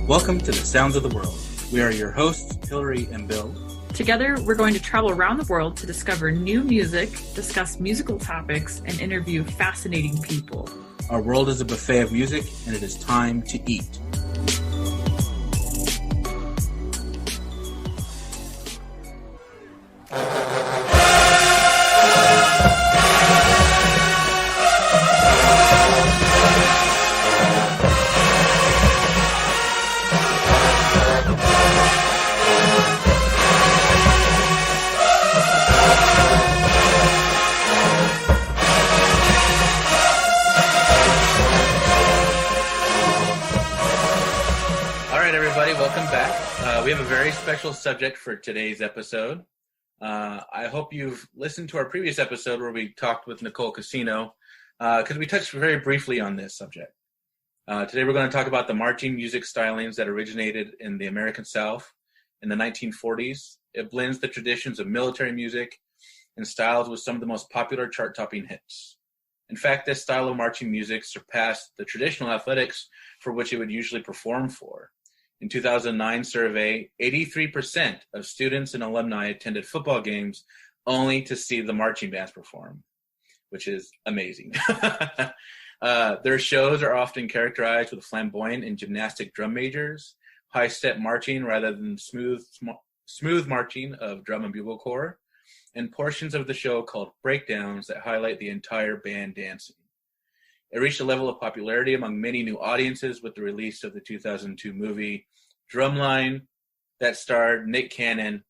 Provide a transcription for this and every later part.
Welcome to the Sounds of the World. We are your hosts, Hillary and Bill. Together, we're going to travel around the world to discover new music, discuss musical topics, and interview fascinating people. Our world is a buffet of music, and it is time to eat. We have a very special subject for today's episode. I hope you've listened to our previous episode where we talked with Nicole Casino, because we touched very briefly on this subject. Today we're going to talk about the marching music stylings that originated in the American South in the 1940s. It blends the traditions of military music and styles with some of the most popular chart-topping hits. In fact, this style of marching music surpassed the traditional athletics for which it would usually perform for. In 2009 survey, 83% of students and alumni attended football games only to see the marching bands perform, which is amazing. Their shows are often characterized with flamboyant and gymnastic drum majors, high-step marching rather than smooth marching of drum and bugle corps, and portions of the show called breakdowns that highlight the entire band dancing. It reached a level of popularity among many new audiences with the release of the 2002 movie Drumline that starred Nick Cannon.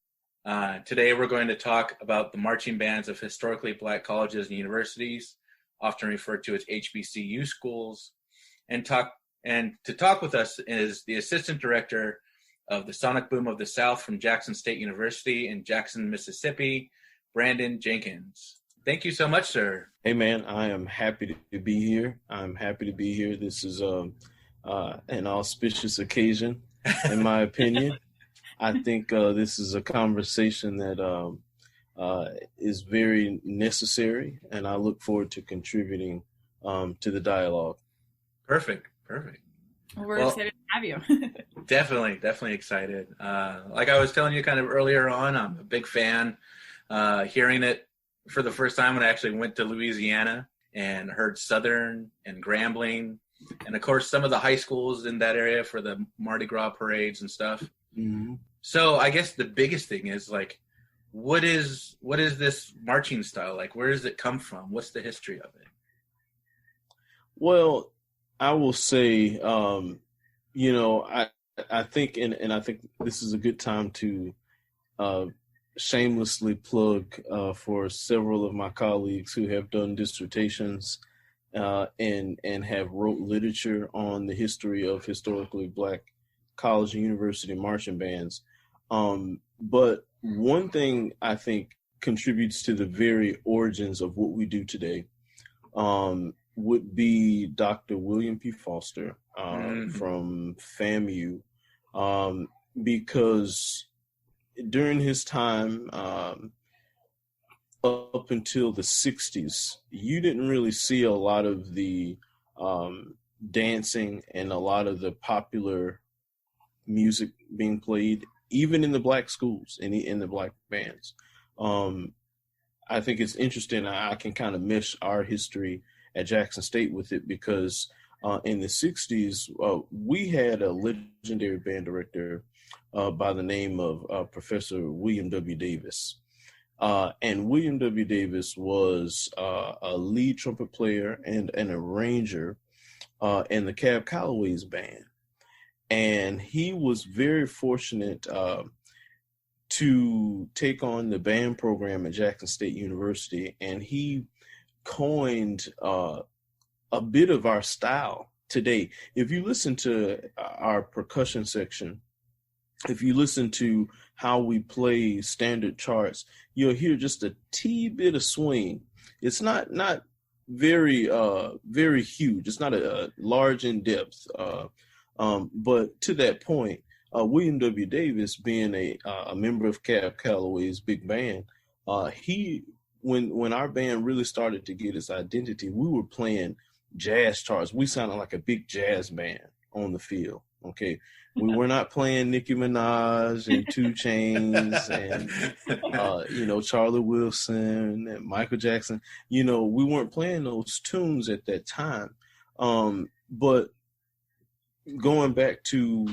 Today we're going to talk about the marching bands of historically black colleges and universities, often referred to as HBCU schools. And to talk with us is the Assistant Director of the Sonic Boom of the South from Jackson State University in Jackson, Mississippi, Brandon Jenkins. Thank you so much, sir. Hey, man, I am happy to be here. This is an auspicious occasion, in my opinion. I think this is a conversation that is very necessary, and I look forward to contributing to the dialogue. Perfect. Well, we're excited to have you. Definitely excited. Like I was telling you kind of earlier on, I'm a big fan. Hearing it for the first time when I actually went to Louisiana and heard Southern and Grambling, and of course some of the high schools in that area for the Mardi Gras parades and stuff. Mm-hmm. So I guess the biggest thing is, like, what is this marching style? Like, where does it come from? What's the history of it? Well, I will say, I think, and I think this is a good time to shamelessly plug for several of my colleagues who have done dissertations and have wrote literature on the history of historically black college and university marching bands. But one thing I think contributes to the very origins of what we do today would be Dr. William P. Foster from FAMU, because during his time, up until the 60s, you didn't really see a lot of the dancing and a lot of the popular music being played, even in the black schools, in the black bands. I think it's interesting. I can kind of mesh our history at Jackson State with it because in the 60s, we had a legendary band director by the name of Professor William W. Davis. And William W. Davis was a lead trumpet player and an arranger in the Cab Calloway's band. And he was very fortunate to take on the band program at Jackson State University. And he coined a bit of our style today. If you listen to our percussion section, if you listen to how we play standard charts, you'll hear just a teeny bit of swing. It's not very very huge. It's not a large in depth. But to that point, William W. Davis, being a member of Cab Calloway's big band, when our band really started to get its identity, we were playing jazz charts. We sounded like a big jazz band on the field. Okay, we were not playing Nicki Minaj and 2 Chainz and Charlie Wilson and Michael Jackson. We weren't playing those tunes at that time. But going back to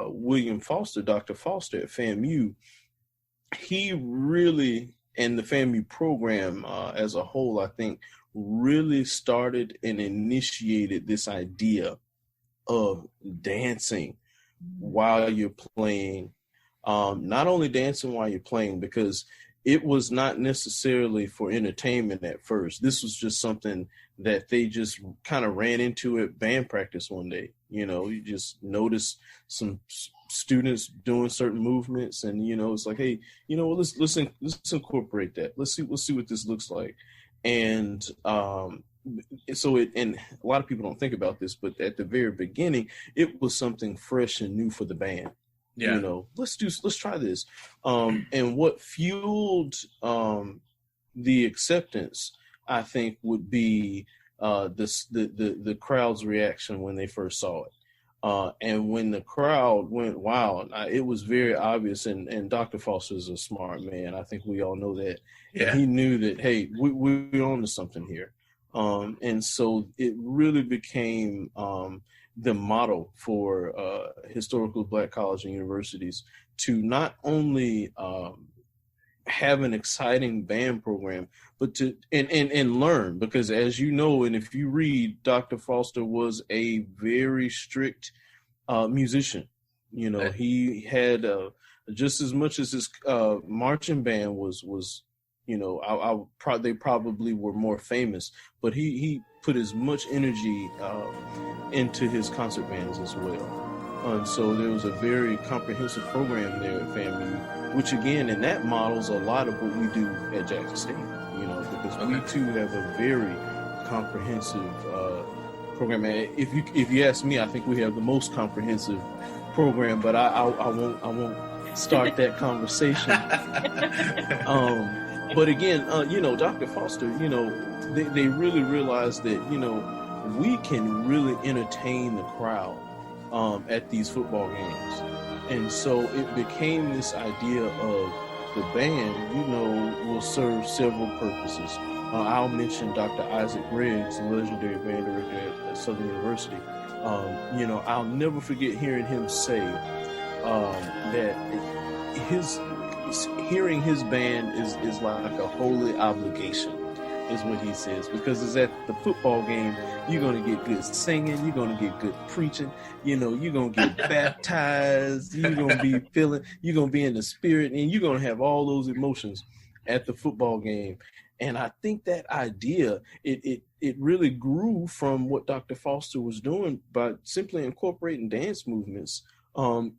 William Foster, Dr. Foster at FAMU, he really, and the FAMU program as a whole, I think, really started and initiated this idea of dancing while you're playing. Not only dancing while you're playing, because it was not necessarily for entertainment at first. This was just something that they just kind of ran into at band practice one day. You just notice some students doing certain movements, and it's like, hey, let's incorporate that. Let's see what this looks like. And so and a lot of people don't think about this, but at the very beginning, it was something fresh and new for the band. Yeah. Let's try this. And what fueled the acceptance, I think, would be the crowd's reaction when they first saw it. And when the crowd went wild, it was very obvious. And Dr. Foster is a smart man. I think we all know that. Yeah. And he knew that, hey, we're on to something here. And so it really became the model for historical Black colleges and universities to not only have an exciting band program, but to and learn, because as you know, and if you read, Dr. Foster was a very strict musician. He had just as much as his marching band was they probably were more famous, but he put as much energy into his concert bands as well. And so there was a very comprehensive program there at FAMU, which again, and that models a lot of what we do at Jackson State, because we too have a very comprehensive program. And if you ask me, I think we have the most comprehensive program, but I won't start that conversation. But again, Dr. Foster, they really realized that, we can really entertain the crowd at these football games. And so it became this idea of the band, will serve several purposes. I'll mention Dr. Isaac Riggs, the legendary band director at Southern University. I'll never forget hearing him say that hearing his band is like a holy obligation, is what he says, because it's at the football game, you're going to get good singing, you're going to get good preaching, you're going to get baptized, you're going to be in the spirit, and you're going to have all those emotions at the football game. And I think that idea, it really grew from what Dr. Foster was doing by simply incorporating dance movements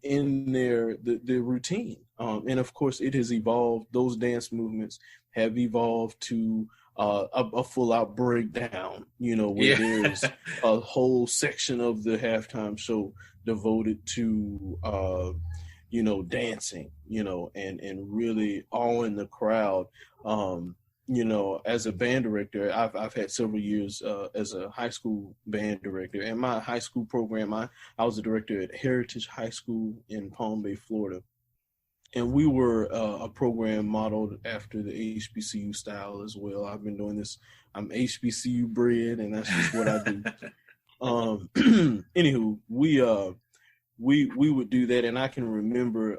in their routine. And of course, it has evolved. Those dance movements have evolved to a full-out breakdown, where there's a whole section of the halftime show devoted to, dancing, and really awing the crowd. As a band director, I've had several years as a high school band director. And my high school program, I was a director at Heritage High School in Palm Bay, Florida. And we were a program modeled after the HBCU style as well. I've been doing this. I'm HBCU bred, and that's just what I do. Anywho, we would do that, and I can remember,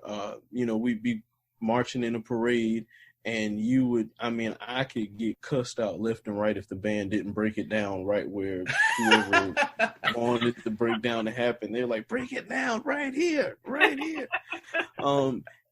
we'd be marching in a parade, and I could get cussed out left and right if the band didn't break it down right where whoever wanted the breakdown to happen. They're like, break it down right here.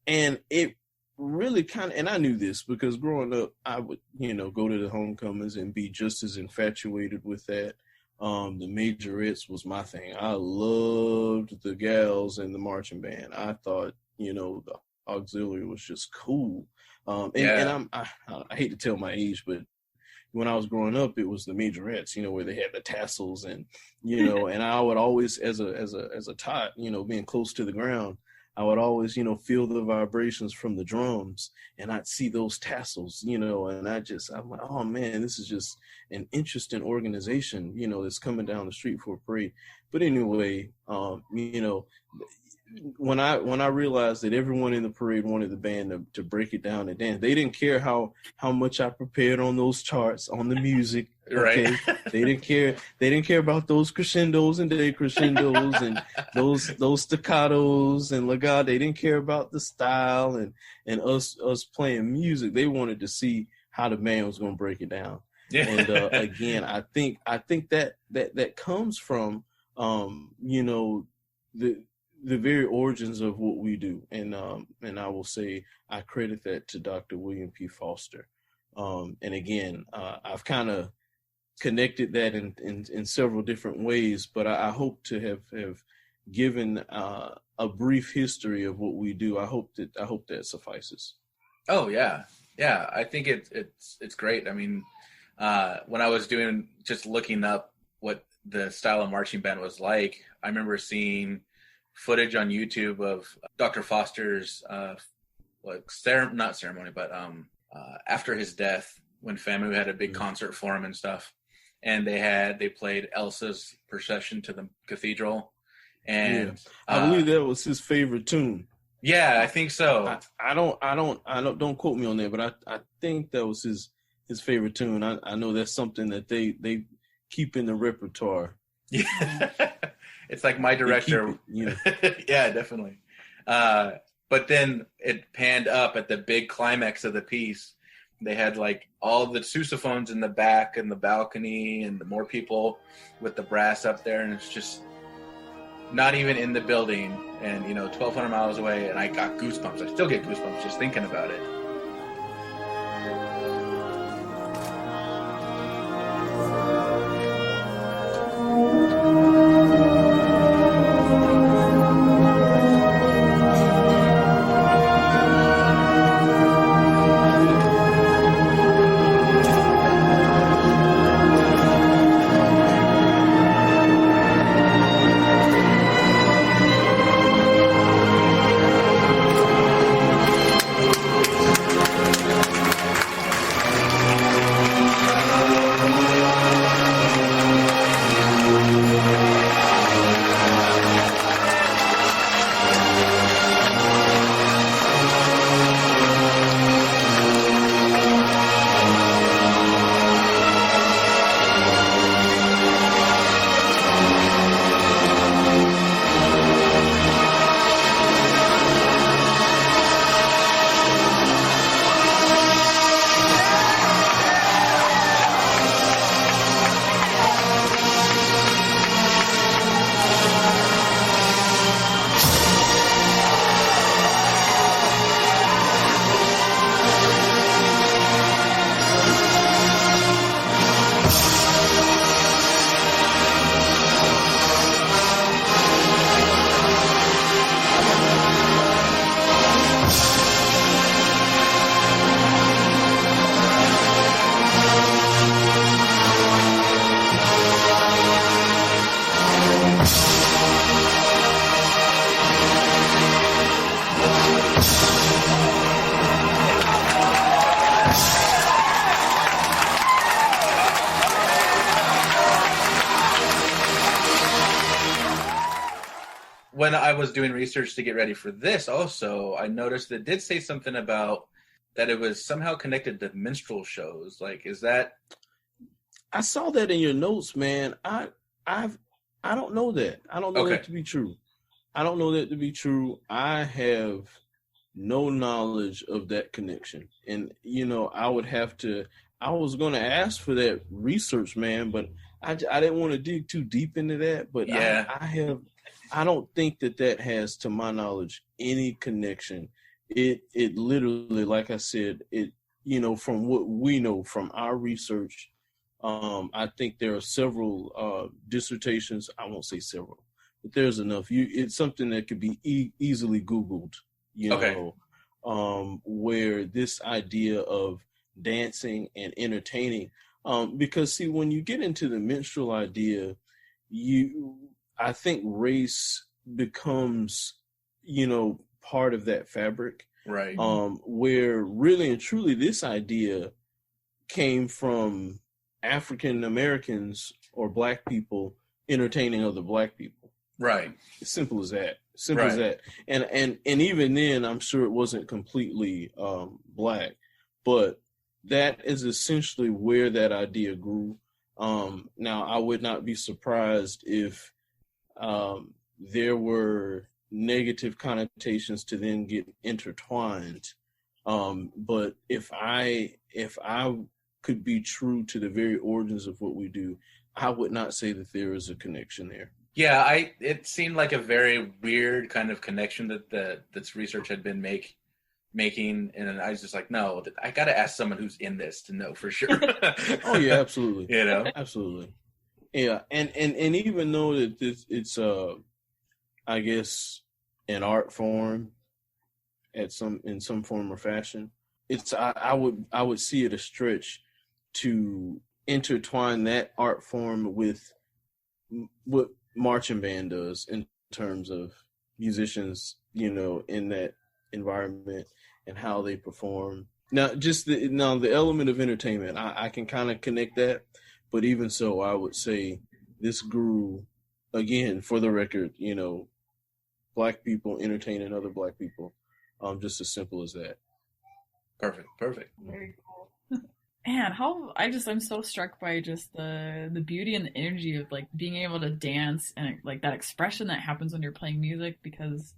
And it really and I knew this because growing up, I would, go to the homecomings and be just as infatuated with that. The majorettes was my thing. I loved the gals in the marching band. I thought, the auxiliary was just cool. And I hate to tell my age, but when I was growing up, it was the majorettes, where they had the tassels and, and I would always, as a tot, being close to the ground, I would always, feel the vibrations from the drums, and I'd see those tassels, and I'm like, oh man, this is just an interesting organization, that's coming down the street for a parade. But anyway, when I realized that everyone in the parade wanted the band to break it down and dance, they didn't care how much I prepared on those charts on the music. Okay, Right. they didn't care. They didn't care about those crescendos and decrescendos and those staccatos and legato. They didn't care about the style and us playing music. They wanted to see how the band was going to break it down. Yeah. And again, I think that comes from the very origins of what we do, and I will say I credit that to Dr. William P. Foster. And again, I've kind of connected that in several different ways, but I hope to have given a brief history of what we do. I hope that suffices. Oh yeah, I think it's great. I mean, when I was just looking up what the style of marching band was like, I remember seeing footage on YouTube of Dr. Foster's not ceremony, but after his death, when FAMU had a big concert for him and stuff, and they played Elsa's Procession to the Cathedral, and I believe that was his favorite tune. Yeah, I think so. I don't quote me on that, but I think that was his favorite tune. I know that's something that they keep in the repertoire. Yeah. It's like my director. Yeah, definitely. But then it panned up at the big climax of the piece. They had like all the sousaphones in the back and the balcony and more people with the brass up there. And it's just not even in the building and, 1,200 miles away. And I got goosebumps. I still get goosebumps just thinking about it. When I was doing research to get ready for this also, I noticed that it did say something about that it was somehow connected to minstrel shows. Like, is that? I saw that in your notes, man. I don't know that. I don't know that to be true. I don't know that to be true. I have no knowledge of that connection. And, I was going to ask for that research, man, but I didn't want to dig too deep into that. But yeah. I don't think that has, to my knowledge, any connection. It literally, like I said, from what we know from our research, I think there are several dissertations. I won't say several, but there's enough. It's something that could be easily Googled, where this idea of dancing and entertaining, because see, when you get into the minstrel idea, I think race becomes, part of that fabric. Right. Where really and truly this idea came from African Americans or Black people entertaining other Black people. Right. Simple as that. Simple as that. And even then, I'm sure it wasn't completely black, but that is essentially where that idea grew. Now, I would not be surprised if there were negative connotations to then get intertwined. But if I could be true to the very origins of what we do, I would not say that there is a connection there. Yeah, it seemed like a very weird kind of connection that this research had been making, and I was just like, no, I got to ask someone who's in this to know for sure. Oh yeah, absolutely. Absolutely. Yeah, and even though that it's I guess an art form in some form or fashion, I would see it a stretch to intertwine that art form with what marching band does in terms of musicians, in that environment and how they perform. Now, the element of entertainment, I can kind of connect that, but even so, I would say this grew, again, for the record, black people entertaining other black people, just as simple as that. Perfect. Very cool. Man, I'm so struck by just the beauty and the energy of like being able to dance and like that expression that happens when you're playing music, because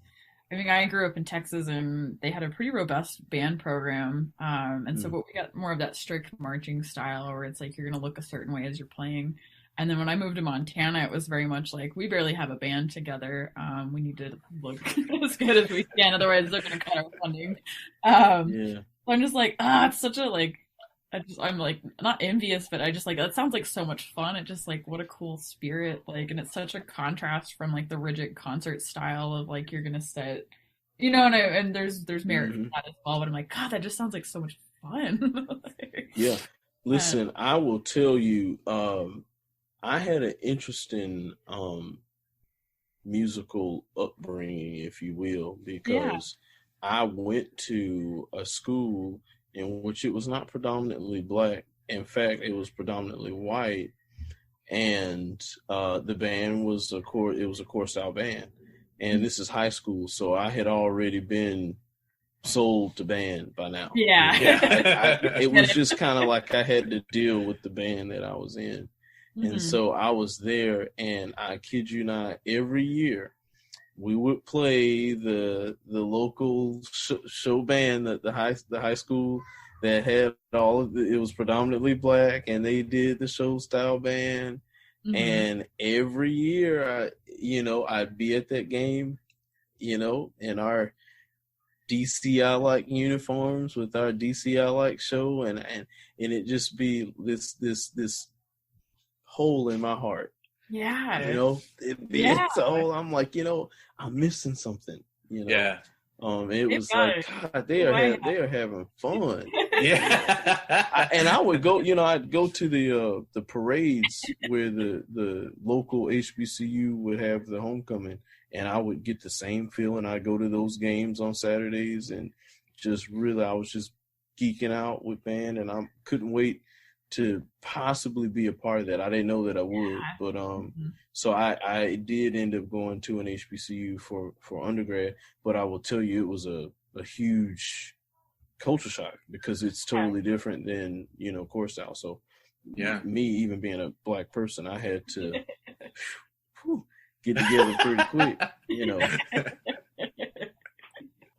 I mean, I grew up in Texas and they had a pretty robust band program. But we got more of that strict marching style where it's like you're going to look a certain way as you're playing. And then when I moved to Montana, it was very much like we barely have a band together. We need to look as good as we can, otherwise they're going to cut our funding. So I'm just like, it's such a like, I'm like not envious, but I just like that sounds like so much fun. It just like what a cool spirit, like, and it's such a contrast from like the rigid concert style of like you're gonna sit, and there's merit in that as well. But I'm like, God, that just sounds like so much fun. Yeah, listen, I will tell you, I had an interesting musical upbringing, if you will, because I went to a school in which it was not predominantly black. In fact, it was predominantly white, and the band was a core style band. And this is high school, so I had already been sold to band by now. It was just kind of like I had to deal with the band that I was in, and so I was there. And I kid you not, every year we would play the local show band that the high school that had it was predominantly black, and they did the show style band. And every year I'd be at that game, in our DCI like uniforms with our DCI like show, and it just be this hole in my heart. So I'm like, I'm missing something, it was like, God, they are having fun. And I would go, I'd go to the parades where the local HBCU would have the homecoming, and I would get the same feeling. I'd go to those games on Saturdays and just really, I was just geeking out with band, and I couldn't wait to possibly be a part of that. I didn't know that I would, but so I did end up going to an HBCU for undergrad, but I will tell you it was a huge culture shock because it's totally different than, core style. So me even being a black person, I had to get together pretty quick,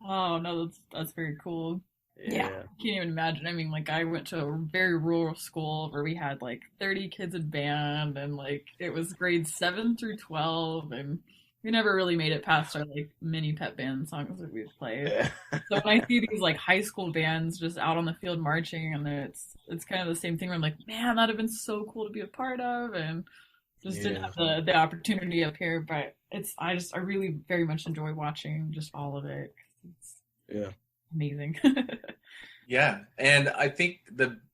Oh no, that's very cool. Yeah, I can't even imagine. I mean, like, I went to a very rural school where we had like 30 kids in band, and like it was grades 7 through 12, and we never really made it past our like mini pep band songs that we would play. So when I see these like high school bands just out on the field marching, and it's kind of the same thing where I'm like, man, that'd have been so cool to be a part of, and just didn't have the opportunity up here. But I really very much enjoy watching just all of it. It's amazing. Yeah, and I think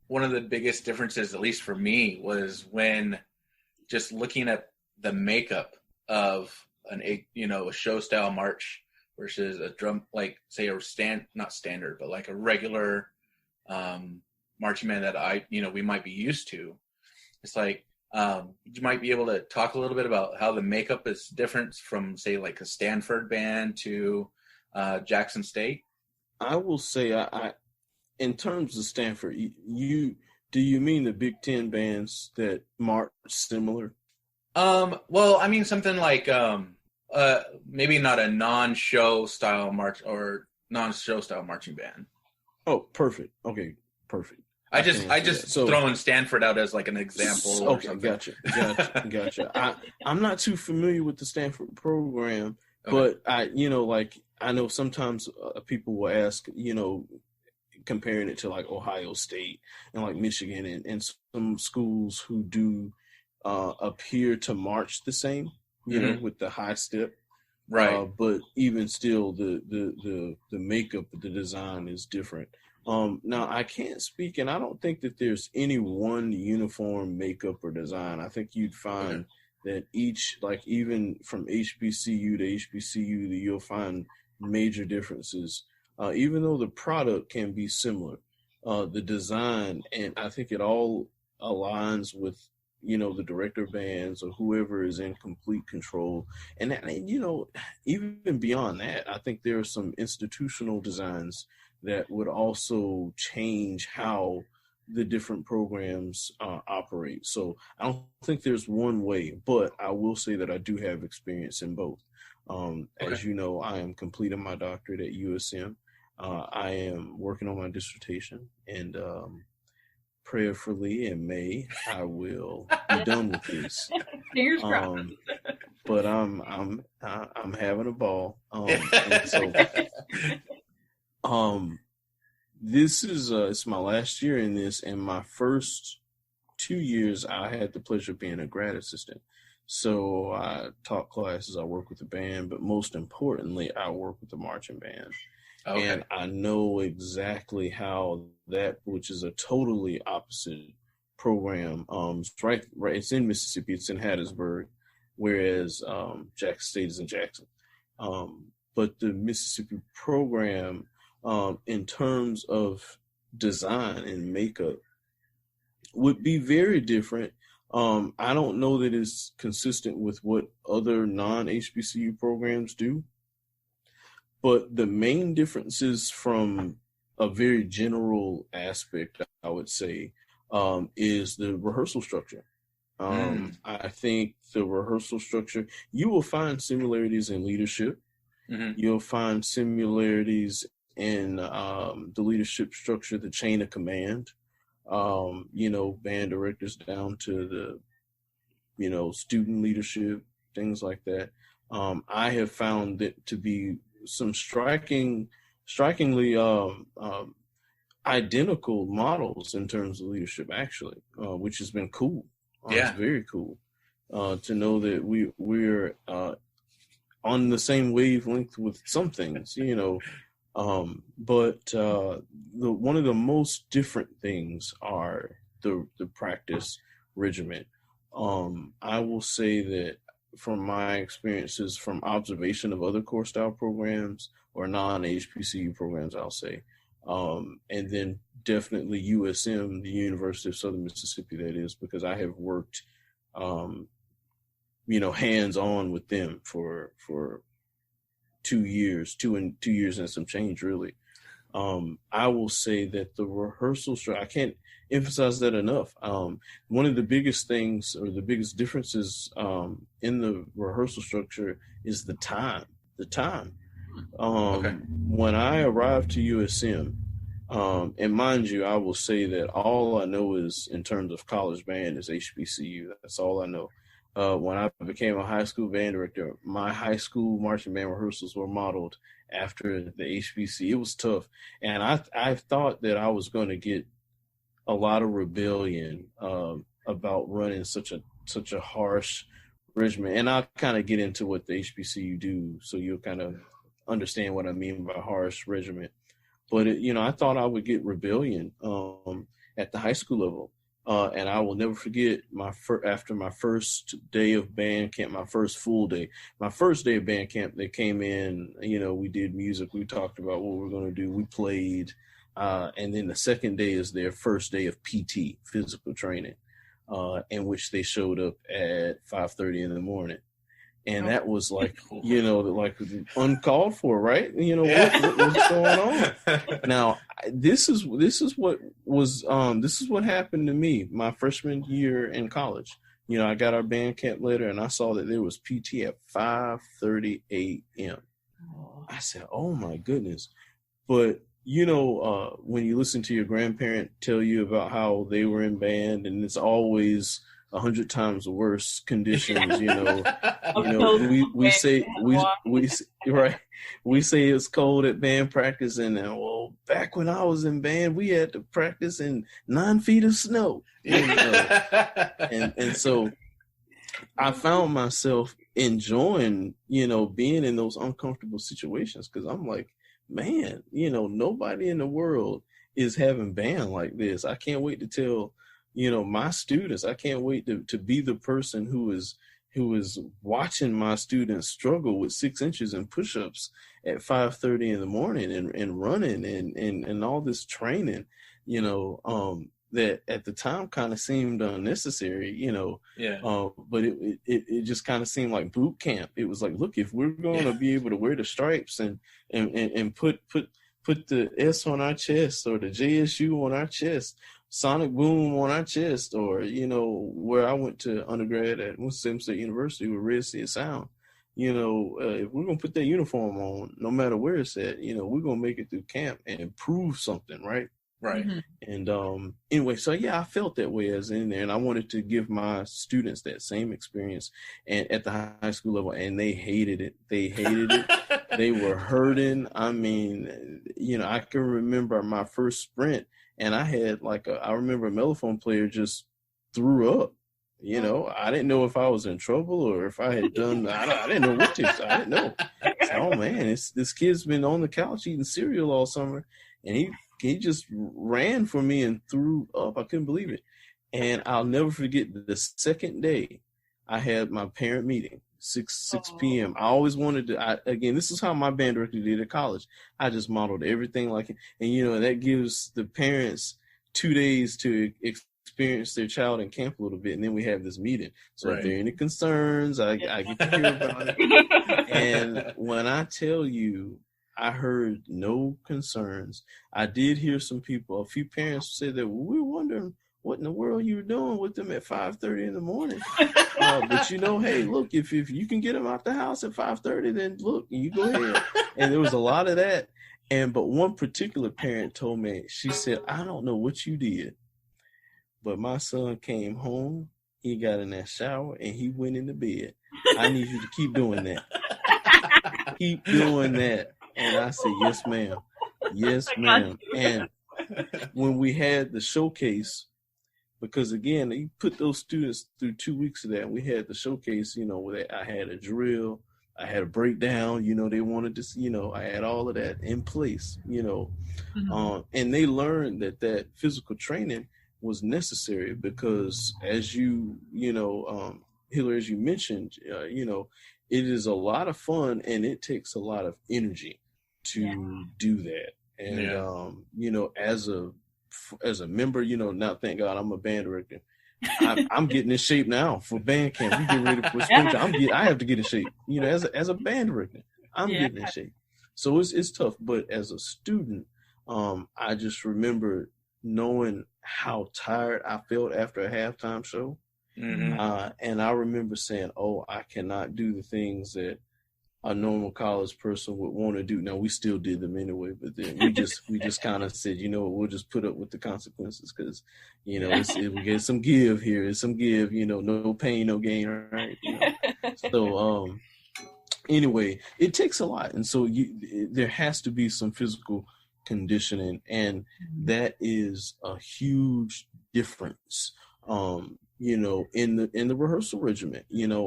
one of the biggest differences, at least for me, was when just looking at the makeup of a show style march versus a drum, like say not standard, but like a regular marching band that we might be used to. It's like You might be able to talk a little bit about how the makeup is different from, say, like a Stanford band to Jackson State. I will say, I in terms of Stanford, do you mean the Big Ten bands that march similar? Well, I mean something like maybe not a non-show style marching band. Oh, perfect. Okay, perfect. I just throwing Stanford out as like an example. Okay, gotcha. I'm not too familiar with the Stanford program, okay. But I know sometimes people will ask, comparing it to like Ohio State and like Michigan and some schools who do appear to march the same, with the high step. Right. But even still, the makeup, the design is different. Now I can't speak, and I don't think that there's any one uniform makeup or design. I think you'd find that each, like even from HBCU to HBCU, that you'll find major differences. Even though the product can be similar, the design, and I think it all aligns with, the director of bands or whoever is in complete control. And, even beyond that, I think there are some institutional designs that would also change how the different programs operate. So I don't think there's one way, but I will say that I do have experience in both. As you know, I am completing my doctorate at USM. I am working on my dissertation, and prayerfully in May I will be done with this. Fingers crossed. But I'm having a ball. And so this is it's my last year in this, and my first 2 years I had the pleasure of being a grad assistant. So I taught classes, I work with the band, but most importantly, I work with the marching band. Okay. And I know exactly how that, which is a totally opposite program, right, it's in Mississippi, it's in Hattiesburg, whereas Jackson State is in Jackson. But the Mississippi program, in terms of design and makeup, would be very different. I don't know that it's consistent with what other non-HBCU programs do. But the main differences from a very general aspect, I would say, is the rehearsal structure. I think the rehearsal structure, you will find similarities in leadership. Mm-hmm. You'll find similarities in the leadership structure, the chain of command, band directors down to the, student leadership, things like that. I have found it to be some strikingly identical models in terms of leadership, actually, which has been cool. It's very cool to know that we're on the same wavelength with some things, but one of the most different things are the practice regimen. I will say that from my experiences, from observation of other core style programs or non-HBCU programs, I'll say, and then definitely USM, the University of Southern Mississippi, that is, because I have worked, hands-on with them for 2 years, two years and some change, really. I will say that the rehearsal structure, I can't emphasize that enough. One of the biggest things, or the biggest differences in the rehearsal structure, is the time. When I arrived to USM, and mind you, I will say that all I know is, in terms of college band, is HBCU. That's all I know. When I became a high school band director, my high school marching band rehearsals were modeled after the HBCU. It was tough. And I thought that I was going to get a lot of rebellion about running such a harsh regimen. And I'll kind of get into what the HBCU do, so you'll kind of understand what I mean by harsh regimen. But, I thought I would get rebellion at the high school level. And I will never forget after my first day of band camp, my first full day, my first day of band camp, they came in, we did music. We talked about what we were going to do. We played. And then the second day is their first day of PT, physical training. in which they showed up at 5:30 in the morning. And that was like, like uncalled for, right? What's going on? Now, this is what happened to me my freshman year in college. I got our band camp letter, and I saw that there was PT at 5:30 a.m. I said, "Oh my goodness!" But when you listen to your grandparent tell you about how they were in band, and it's always 100 times worse conditions, we say it's cold at band practice, and back when I was in band, we had to practice in 9 feet of snow, and so I found myself enjoying, being in those uncomfortable situations, because I'm like, man, nobody in the world is having band like this. I can't wait to tell my students. I can't wait to be the person who is watching my students struggle with 6 inches and push-ups at 5:30 in the morning and running and all this training, that at the time kind of seemed unnecessary, but it just kind of seemed like boot camp. It was like, look, if we're going to be able to wear the stripes and put the S on our chest, or the JSU on our chest, Sonic Boom on our chest, or where I went to undergrad at Winston State University with Red Sea Sound, if we're gonna put that uniform on, no matter where it's at, we're gonna make it through camp and prove something, right? Right. And anyway, so yeah, I felt that way as in there, and I wanted to give my students that same experience and at the high school level, and they hated it. They were hurting. I mean, I can remember my first sprint, and I had I remember a mellophone player just threw up. I didn't know if I was in trouble or if I had done. I didn't know what to. I didn't know. So, oh man, this kid's been on the couch eating cereal all summer, and he just ran for me and threw up. I couldn't believe it. And I'll never forget the second day I had my parent meeting, 6 p.m. I always wanted to, again, this is how my band director did at college. I just modeled everything like it. And, that gives the parents 2 days to experience their child in camp a little bit. And then we have this meeting. So if there are any concerns, I get to hear about it. And when I tell you, I heard no concerns. I did hear a few parents say that we were wondering what in the world you were doing with them at 5:30 in the morning. But hey, look, if you can get them out the house at 5:30, then look, you go ahead. And there was a lot of that. But one particular parent told me, she said, I don't know what you did, but my son came home, he got in that shower, and he went into bed. I need you to keep doing that. Keep doing that. And I said, yes, ma'am. Yes, ma'am. And when we had the showcase, because again, you put those students through 2 weeks of that, and we had the showcase, where I had a drill, I had a breakdown, they wanted to, I had all of that in place, and they learned that physical training was necessary because as Hillary, as you mentioned, it is a lot of fun and it takes a lot of energy to do that. And, as a member, now thank God I'm a band director. I'm getting in shape now for band camp. We get ready for spring time. I have to get in shape, as a band director, I'm getting in shape. So it's tough. But as a student, I just remember knowing how tired I felt after a halftime show. Mm-hmm. And I remember saying, oh, I cannot do the things that a normal college person would want to do. Now, we still did them anyway, but then we just kind of said, we'll just put up with the consequences because, we get some give here, and some give, no pain, no gain, right? So, anyway, it takes a lot. And so there has to be some physical conditioning, and that is a huge difference, in the rehearsal regimen.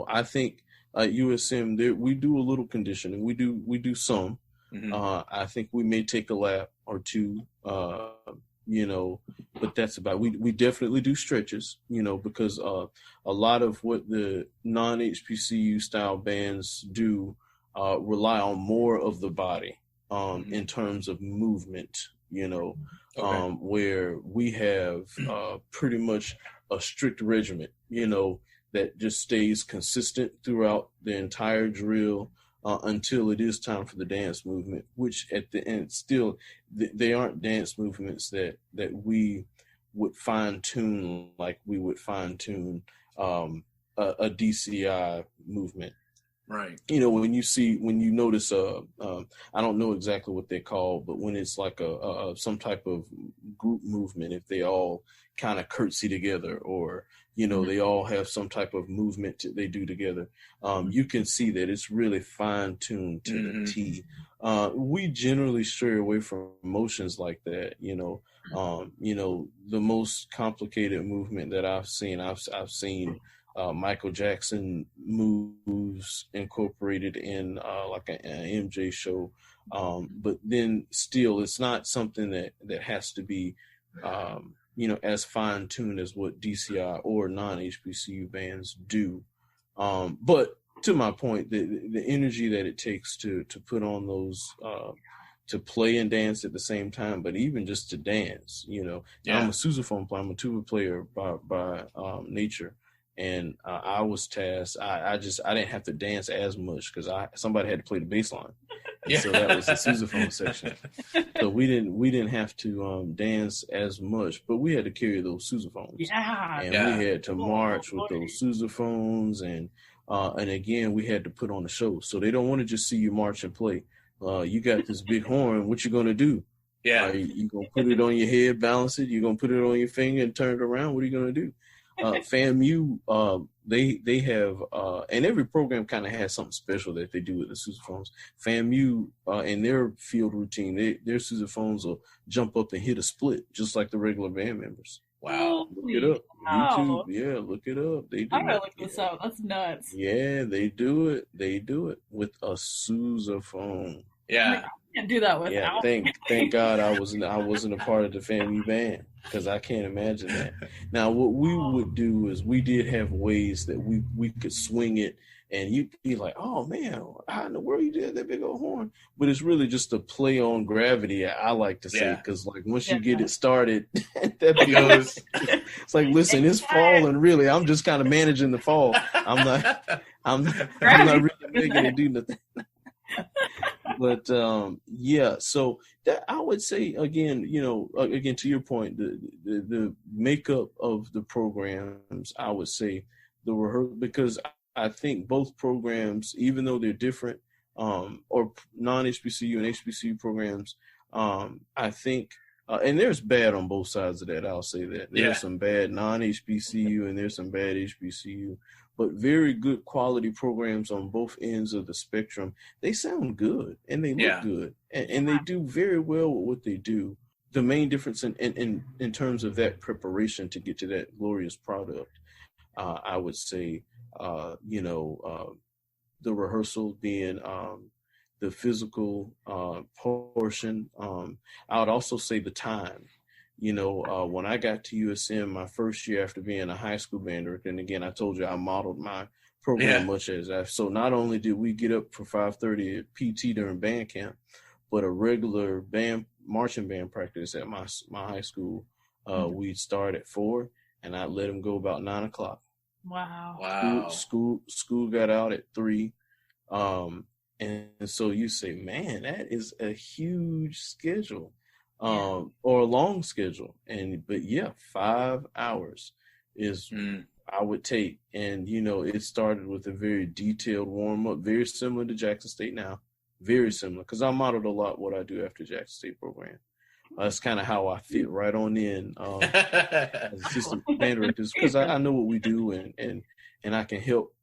I think at USM there we do a little conditioning. We do some. Mm-hmm. I think we may take a lap or two, but that's about. We definitely do stretches, because a lot of what the non-HBCU style bands do rely on more of the body. In terms of movement, where we have pretty much a strict regimen, that just stays consistent throughout the entire drill until it is time for the dance movement, which at the end still, they aren't dance movements that we would fine tune like we would fine tune a DCI movement. Right. When you notice I don't know exactly what they call, but when it's like a some type of group movement, if they all kind of curtsy together, or they all have some type of movement they do together, you can see that it's really fine tuned to the T. We generally stray away from motions like that. The most complicated movement that I've seen Michael Jackson moves incorporated in like an MJ show, but then still it's not something that has to be as fine-tuned as what DCI or non-HBCU bands do. But to my point, the energy that it takes to put on those to play and dance at the same time, but even just to dance, I'm a sousaphone player, I'm a tuba player by nature. And I was tasked. I didn't have to dance as much because somebody had to play the bass line. So that was the sousaphone section. So we didn't have to dance as much, but we had to carry those sousaphones. And we had to march with those sousaphones, and again we had to put on a show. So they don't want to just see you march and play. You got this big horn. What you gonna do? You gonna put it on your head, balance it. You gonna put it on your finger and turn it around. What are you gonna do? FAMU, they have, and every program kind of has something special that they do with the sousaphones. FAMU, in their field routine, their sousaphones will jump up and hit a split, just like the regular band members. Wow. Look it up. Wow. YouTube, look it up. They do. I'm gonna look this up. That's nuts. Yeah, they do it. They do it with a sousaphone. Yeah. I can't do that without. Yeah, thank God I wasn't a part of the FAMU band, because I can't imagine that. Now, what we would do is we did have ways that we could swing it, and you'd be like, "Oh man, how in the world you did that big old horn?" But it's really just a play on gravity. I like to say, because like once you get it started, that goes. It's like, listen, it's falling. Really, I'm just kind of managing the fall. I'm not really making it do nothing. But so that I would say again, to your point, the makeup of the programs, I would say the rehearsal, because I think both programs, even though they're different, or non-HBCU and HBCU programs, I think, and there's bad on both sides of that. I'll say that there's some bad non-HBCU and there's some bad HBCU. But very good quality programs on both ends of the spectrum. They sound good and they look good, and they do very well with what they do. The main difference in terms of that preparation to get to that glorious product, I would say, the rehearsal being the physical portion. I would also say the time. When I got to USM my first year after being a high school band director, and again, I told you I modeled my program much as that. So not only did we get up for 5:30 at PT during band camp, but a regular marching band practice at my high school, we'd start at 4, and I'd let them go about 9 o'clock. Wow. School got out at 3. And so you say, man, that is a huge schedule. Or a long schedule, but 5 hours is I would take, and it started with a very detailed warm up, very similar to Jackson State now, very similar, because I modeled a lot what I do after Jackson State program. That's kind of how I fit right on in as assistant band directors, because I know what we do, and I can help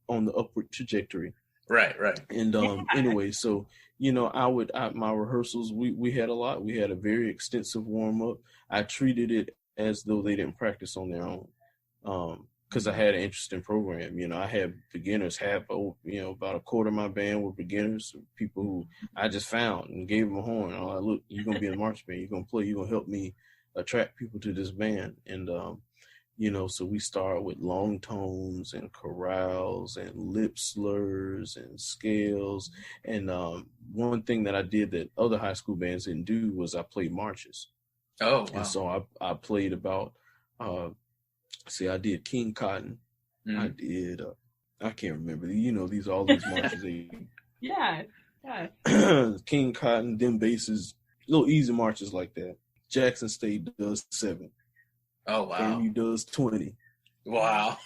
on the upward trajectory. Right. And anyway, so my rehearsals, we had a lot. We had a very extensive warm up. I treated it as though they didn't practice on their own, because I had an interesting program. I had beginners. About a quarter of my band were beginners, people who I just found and gave them a horn. I'm like, look, you're gonna be in the marching band. You're gonna play. You're gonna help me attract people to this band. And so we start with long tones and chorales and lip slurs and scales. And one thing that I did that other high school bands didn't do was I played marches. Oh, wow. And so I played about See, I did King Cotton. Mm. I did. I can't remember. All these marches. Yeah. King Cotton, them bases, little easy marches like that. Jackson State does 7. Oh wow. FAMU does 20. Wow.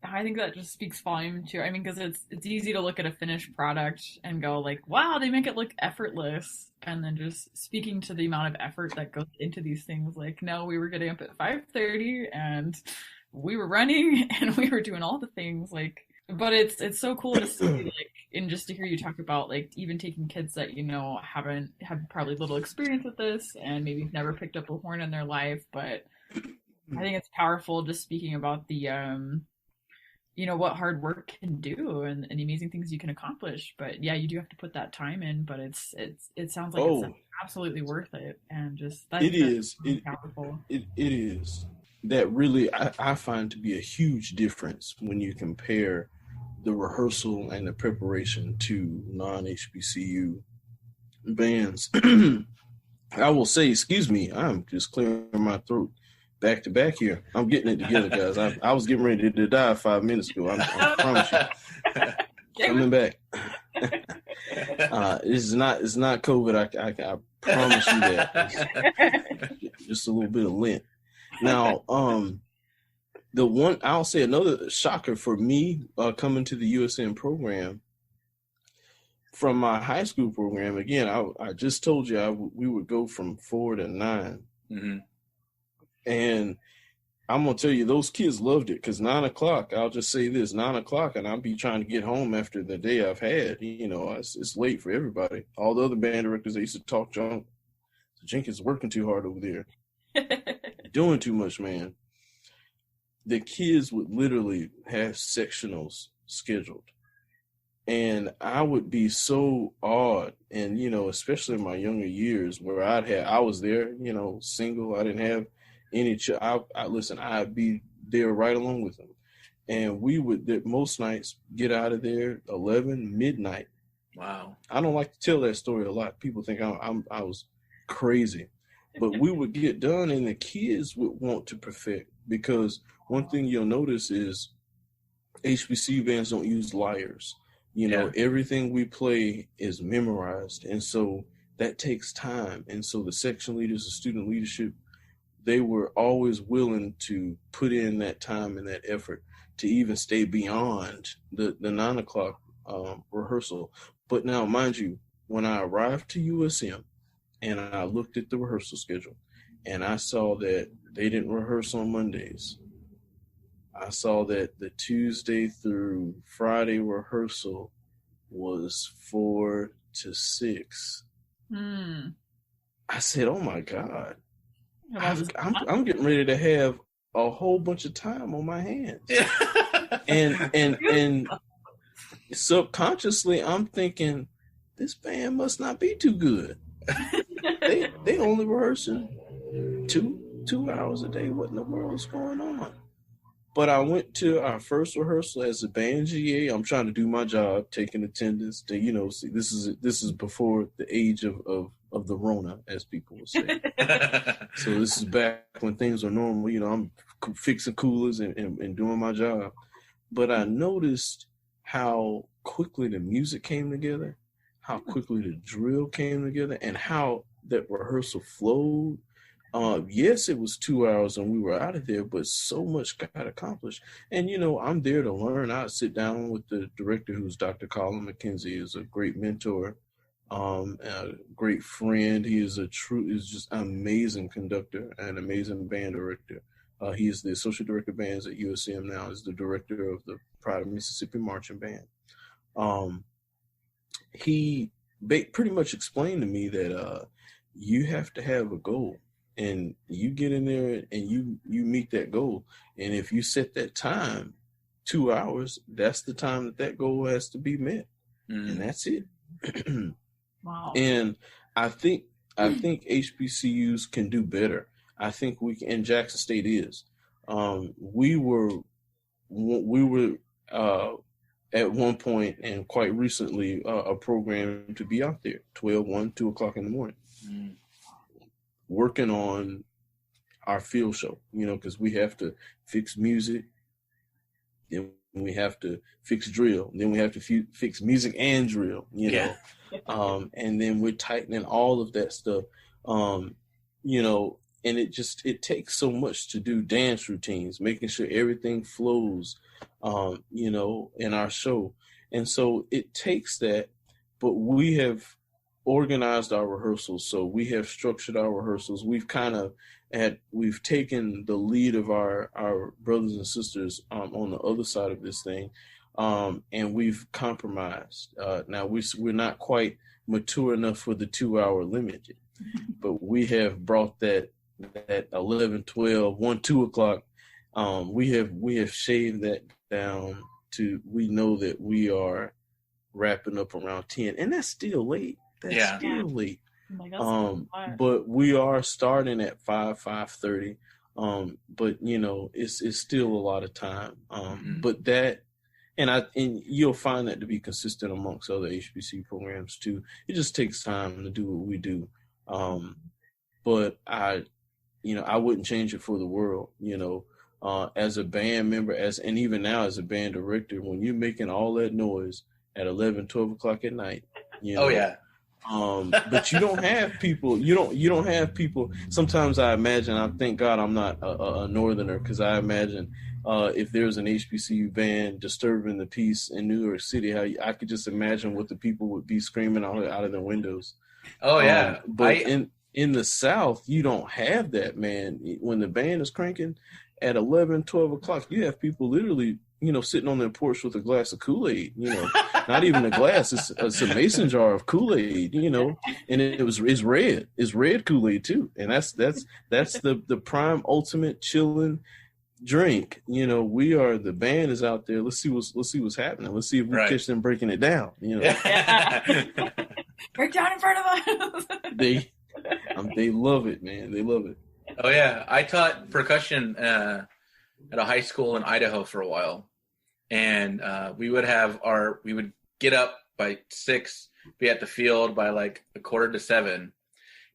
I think that just speaks volume too. I mean, because it's easy to look at a finished product and go like, wow, they make it look effortless. And then just speaking to the amount of effort that goes into these things, like, no, we were getting up at 5:30 and we were running and we were doing all the things, like, but it's so cool to see, like, and just to hear you talk about, like, even taking kids that, haven't had probably little experience with this and maybe never picked up a horn in their life, but I think it's powerful just speaking about the what hard work can do and the amazing things you can accomplish. But yeah, you do have to put that time in, but it sounds like it's absolutely worth it. And just it is powerful. It is. That really I find to be a huge difference when you compare the rehearsal and the preparation to non-HBCU bands. I will say, excuse me, I'm just clearing my throat. Back to back here. I'm getting it together, guys. I was getting ready to die 5 minutes ago. I promise you. Coming back. It's not COVID. I promise you that. It's just a little bit of lint. Now, I'll say another shocker for me coming to the USN program from my high school program. Again, I just told you we would go from 4 to 9. Mm-hmm. And I'm going to tell you, those kids loved it because 9 o'clock, I'll just say this, 9 o'clock, and I'll be trying to get home after the day I've had. It's late for everybody. All the other band directors, they used to talk junk. Jenkins is working too hard over there. Doing too much, man. The kids would literally have sectionals scheduled. And I would be so awed. And, especially in my younger years where I was there, single. I didn't have any I'd be there right along with them, and we would most nights get out of there 11 midnight. Wow. I don't like to tell that story a lot. People think I was crazy, but we would get done, and the kids would want to perfect, because one thing you'll notice is HBCU bands don't use lyres. Everything we play is memorized, and so that takes time. And so the section leaders, the student leadership, they were always willing to put in that time and that effort to even stay beyond the 9 o'clock rehearsal. But now, mind you, when I arrived to USM and I looked at the rehearsal schedule and I saw that they didn't rehearse on Mondays, I saw that the Tuesday through Friday rehearsal was 4 to 6. I said, oh my God. I'm getting ready to have a whole bunch of time on my hands. and subconsciously I'm thinking, this band must not be too good. They only rehearsing 2 hours a day. What in the world is going on? But I went to our first rehearsal as a band GA. I'm trying to do my job, taking attendance to, see, this is before the age of the Rona, as people will say. So this is back when things are normal. I'm fixing coolers and doing my job. But I noticed how quickly the music came together, how quickly the drill came together, and how that rehearsal flowed. Yes, it was 2 hours and we were out of there, but so much got accomplished. And, I'm there to learn. I sit down with the director, who's Dr. Colin McKenzie, is a great mentor, a great friend. He is just an amazing conductor and amazing band director. He is the associate director of bands at USM now. He's the director of the Pride of Mississippi Marching Band. He pretty much explained to me that you have to have a goal. And you get in there and you meet that goal. And if you set that time, 2 hours, that's the time that goal has to be met. And that's it. Wow. And I think HBCUs can do better. I think we can, and Jackson State is. We were at one point and quite recently a program to be out there 2 o'clock in the morning. Working on our field show, because we have to fix music, then we have to fix drill, then we have to fix music and drill, and then we're tightening all of that stuff, and it takes so much to do dance routines, making sure everything flows, in our show. And so it takes that, but we have organized our rehearsals. So we have structured our rehearsals. We've taken the lead of our brothers and sisters on the other side of this thing, and we've compromised. Now we're not quite mature enough for the 2-hour limit, but we have brought that 11, 12, 1, 2 o'clock. We have shaved that down to, we know that we are wrapping up around 10, and that's still late. That's still late. But we are starting at 5:30. But it's still a lot of time. But that, and you'll find that to be consistent amongst other HBCU programs too. It just takes time to do what we do. But I wouldn't change it for the world. As a band member, and even now as a band director, when you're making all that noise at 11, 12 o'clock at night, but you don't have people. You don't have people. Sometimes I thank God I'm not a northerner, because I imagine if there's an HBCU band disturbing the peace in New York City, how I could just imagine what the people would be screaming out of their windows. Oh yeah, but in the South, you don't have that, man. When the band is cranking at 11, 12 o'clock, you have people literally, sitting on their porch with a glass of Kool-Aid, not even a glass, it's a mason jar of Kool-Aid, and it's red. It's red Kool-Aid too. And that's the prime ultimate chilling drink. The band is out there. Let's see what's happening. Let's see if we catch them breaking it down. Break down in front of us. They love it, man. They love it. Oh yeah, I taught percussion at a high school in Idaho for a while, and we would get up by 6, be at the field by like 6:45,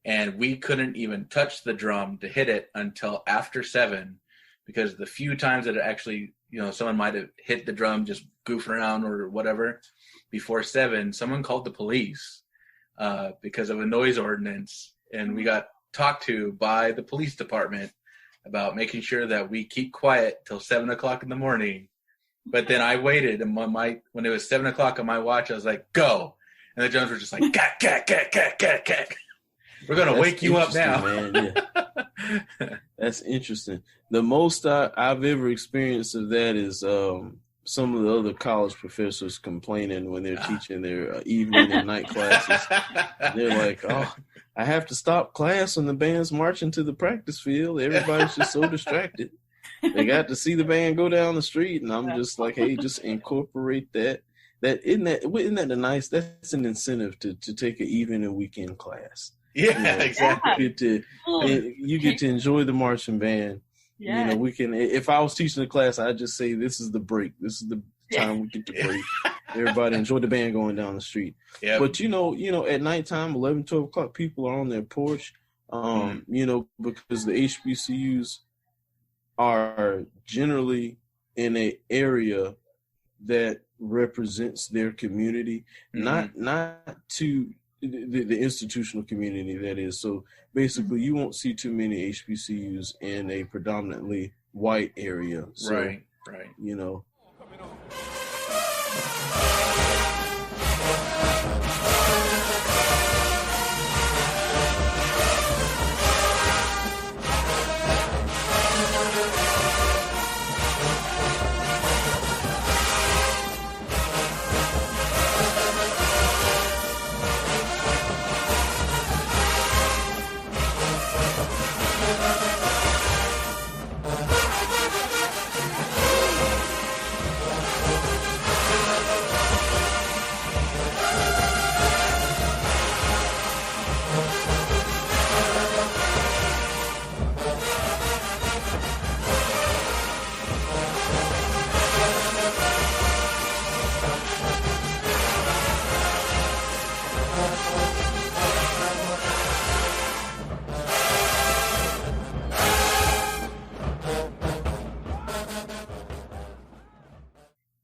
and we couldn't even touch the drum to hit it until after 7, because the few times that it actually, someone might have hit the drum just goofing around or whatever before 7, someone called the police because of a noise ordinance, and we got talked to by the police department about making sure that we keep quiet till 7 o'clock in the morning. But then I waited, and when it was 7 o'clock on my watch, I was like, go. And the drums were just like, cat, cat, cat, cat, cat, cat. We're going to wake you up now. Man, yeah. That's interesting. The most I've ever experienced of that is some of the other college professors complaining when they're teaching their evening and night classes. They're like, oh, I have to stop class when the band's marching to the practice field. Everybody's just so distracted. They got to see the band go down the street, and I'm just like, hey, just incorporate that. Isn't that the nice? That's an incentive to take an evening and weekend class. Yeah, exactly. You get to enjoy the marching band. Yeah. We can. If I was teaching a class, I'd just say, this is the break. This is the time we get to break. Everybody enjoy the band going down the street. Yeah. But at nighttime, 11, 12 o'clock, people are on their porch. Because the HBCUs are generally in an area that represents their community, not to the institutional community, that is. So basically, you won't see too many HBCUs in a predominantly white area. So, right.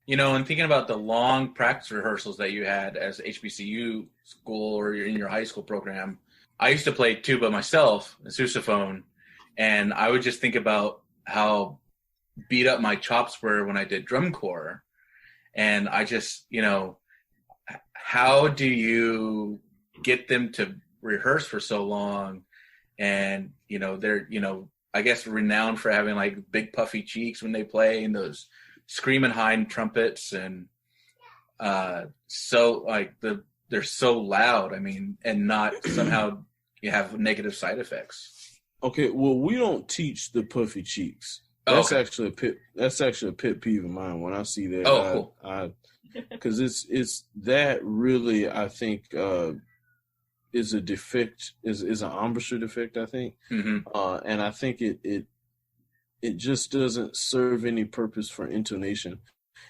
And thinking about the long practice rehearsals that you had as HBCU school or in your high school program, I used to play tuba myself, a sousaphone, and I would just think about how beat up my chops were when I did drum corps. And I just, how do you get them to rehearse for so long? And, they're, I guess renowned for having like big puffy cheeks when they play and those screaming high trumpets. And so like they're so loud, and not somehow you have negative side effects. Okay, well, we don't teach the puffy cheeks. That's actually a pet peeve of mine when I see that. Oh, cool. Because it's that really, I think, is a defect, is an embouchure defect, I think. Mm-hmm. And I think it just doesn't serve any purpose for intonation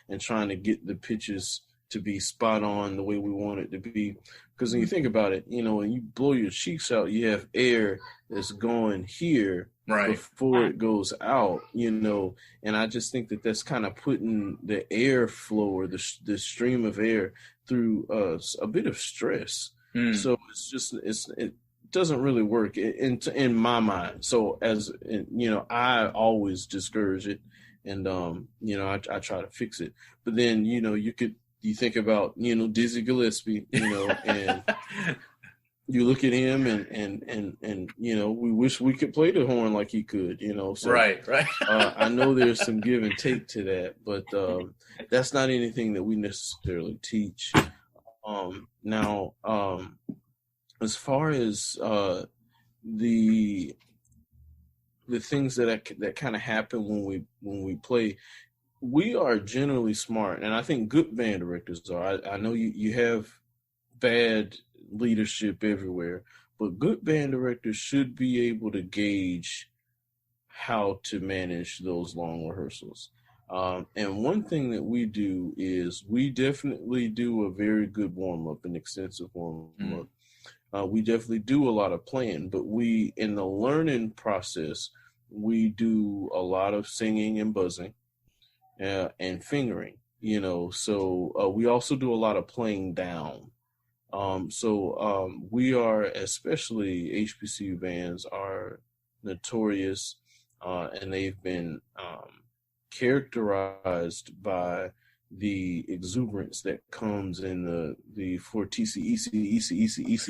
and trying to get the pitches to be spot on the way we want it to be. Because when you think about it, when you blow your cheeks out, you have air that's going here before it goes out, and I just think that that's kind of putting the airflow or the stream of air through a bit of stress. So it doesn't really work in my mind. So I always discourage it, and I try to fix it. But then you think about Dizzy Gillespie, and you look at him and we wish we could play the horn like he could, So right. I know there's some give and take to that, but that's not anything that we necessarily teach. Now, as far as the things that kind of happen when we play, we are generally smart, and I think good band directors are. I know you have bad leadership everywhere, but good band directors should be able to gauge how to manage those long rehearsals. And one thing that we do is we definitely do a very good warm-up, an extensive warm-up. We definitely do a lot of playing, but in the learning process, we do a lot of singing and buzzing and fingering, so we also do a lot of playing down. We are, especially HBCU bands, are notorious, and they've been characterized by the exuberance that comes in the fortissimo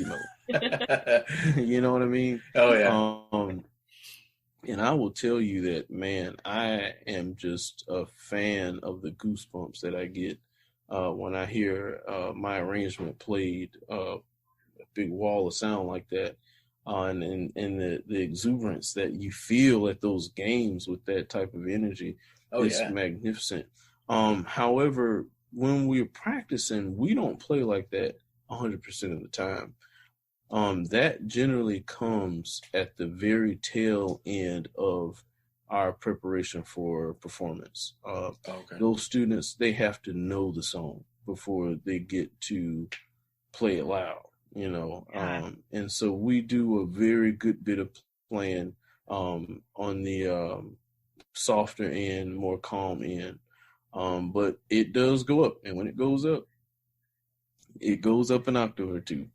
mode. You know what I mean? Oh yeah. And I will tell you that, man, I am just a fan of the goosebumps that I get when I hear my arrangement played, a big wall of sound like that, and the exuberance that you feel at those games with that type of energy is magnificent. However, when we're practicing, we don't play like that 100% of the time. That generally comes at the very tail end of our preparation for performance. Those students, they have to know the song before they get to play it loud, and so we do a very good bit of playing on the softer end, more calm end. But it does go up, and when it goes up an octave or two.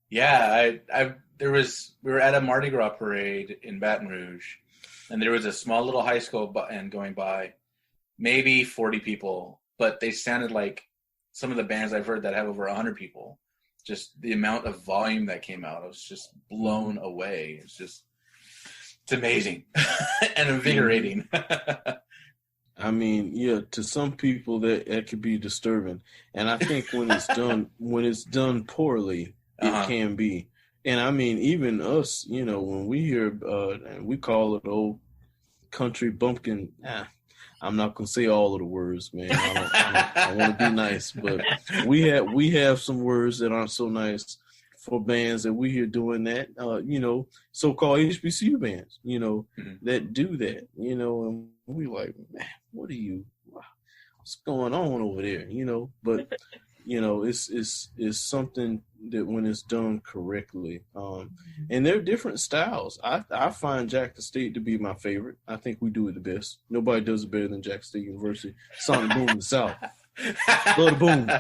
Yeah, we were at a Mardi Gras parade in Baton Rouge, and there was a small little high school band going by, maybe 40 people, but they sounded like some of the bands I've heard that have over 100 people. Just the amount of volume that came out, I was just blown away. It's amazing and invigorating. To some people that could be disturbing, and I think when it's done poorly, it can be. And even us, when we hear and we call it old country bumpkin. I'm not gonna say all of the words, man. I want to be nice, but we have some words that aren't so nice for bands that we hear doing that. So-called HBCU bands, that do that, and we like, man, what's going on over there, But it's something that when it's done correctly, and there are different styles. I find Jackson State to be my favorite. I think we do it the best. Nobody does it better than Jackson State University. Sonic Boom in the South. Love the boom.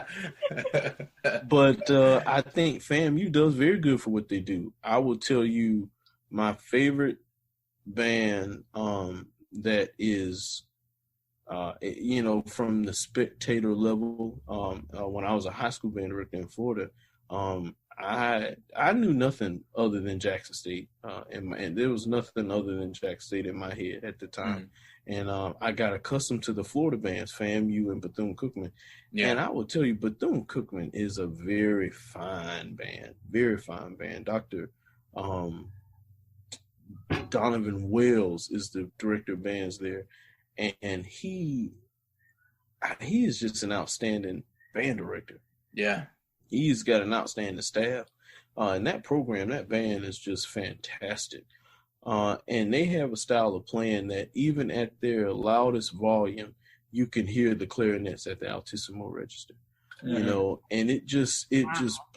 But I think FAMU does very good for what they do. I will tell you my favorite band that is from the spectator level, when I was a high school band director in Florida, I knew nothing other than Jackson State, and there was nothing other than Jackson State in my head at the time. And I got accustomed to the Florida bands, FAMU and Bethune Cookman. Yeah. And I will tell you, Bethune Cookman is a very fine band, very fine band. Dr. Donovan Wells is the director of bands there. And he is just an outstanding band director. Yeah. He's got an outstanding staff. And that program, that band is just fantastic. And they have a style of playing that even at their loudest volume, you can hear the clarinets at the altissimo register. And it just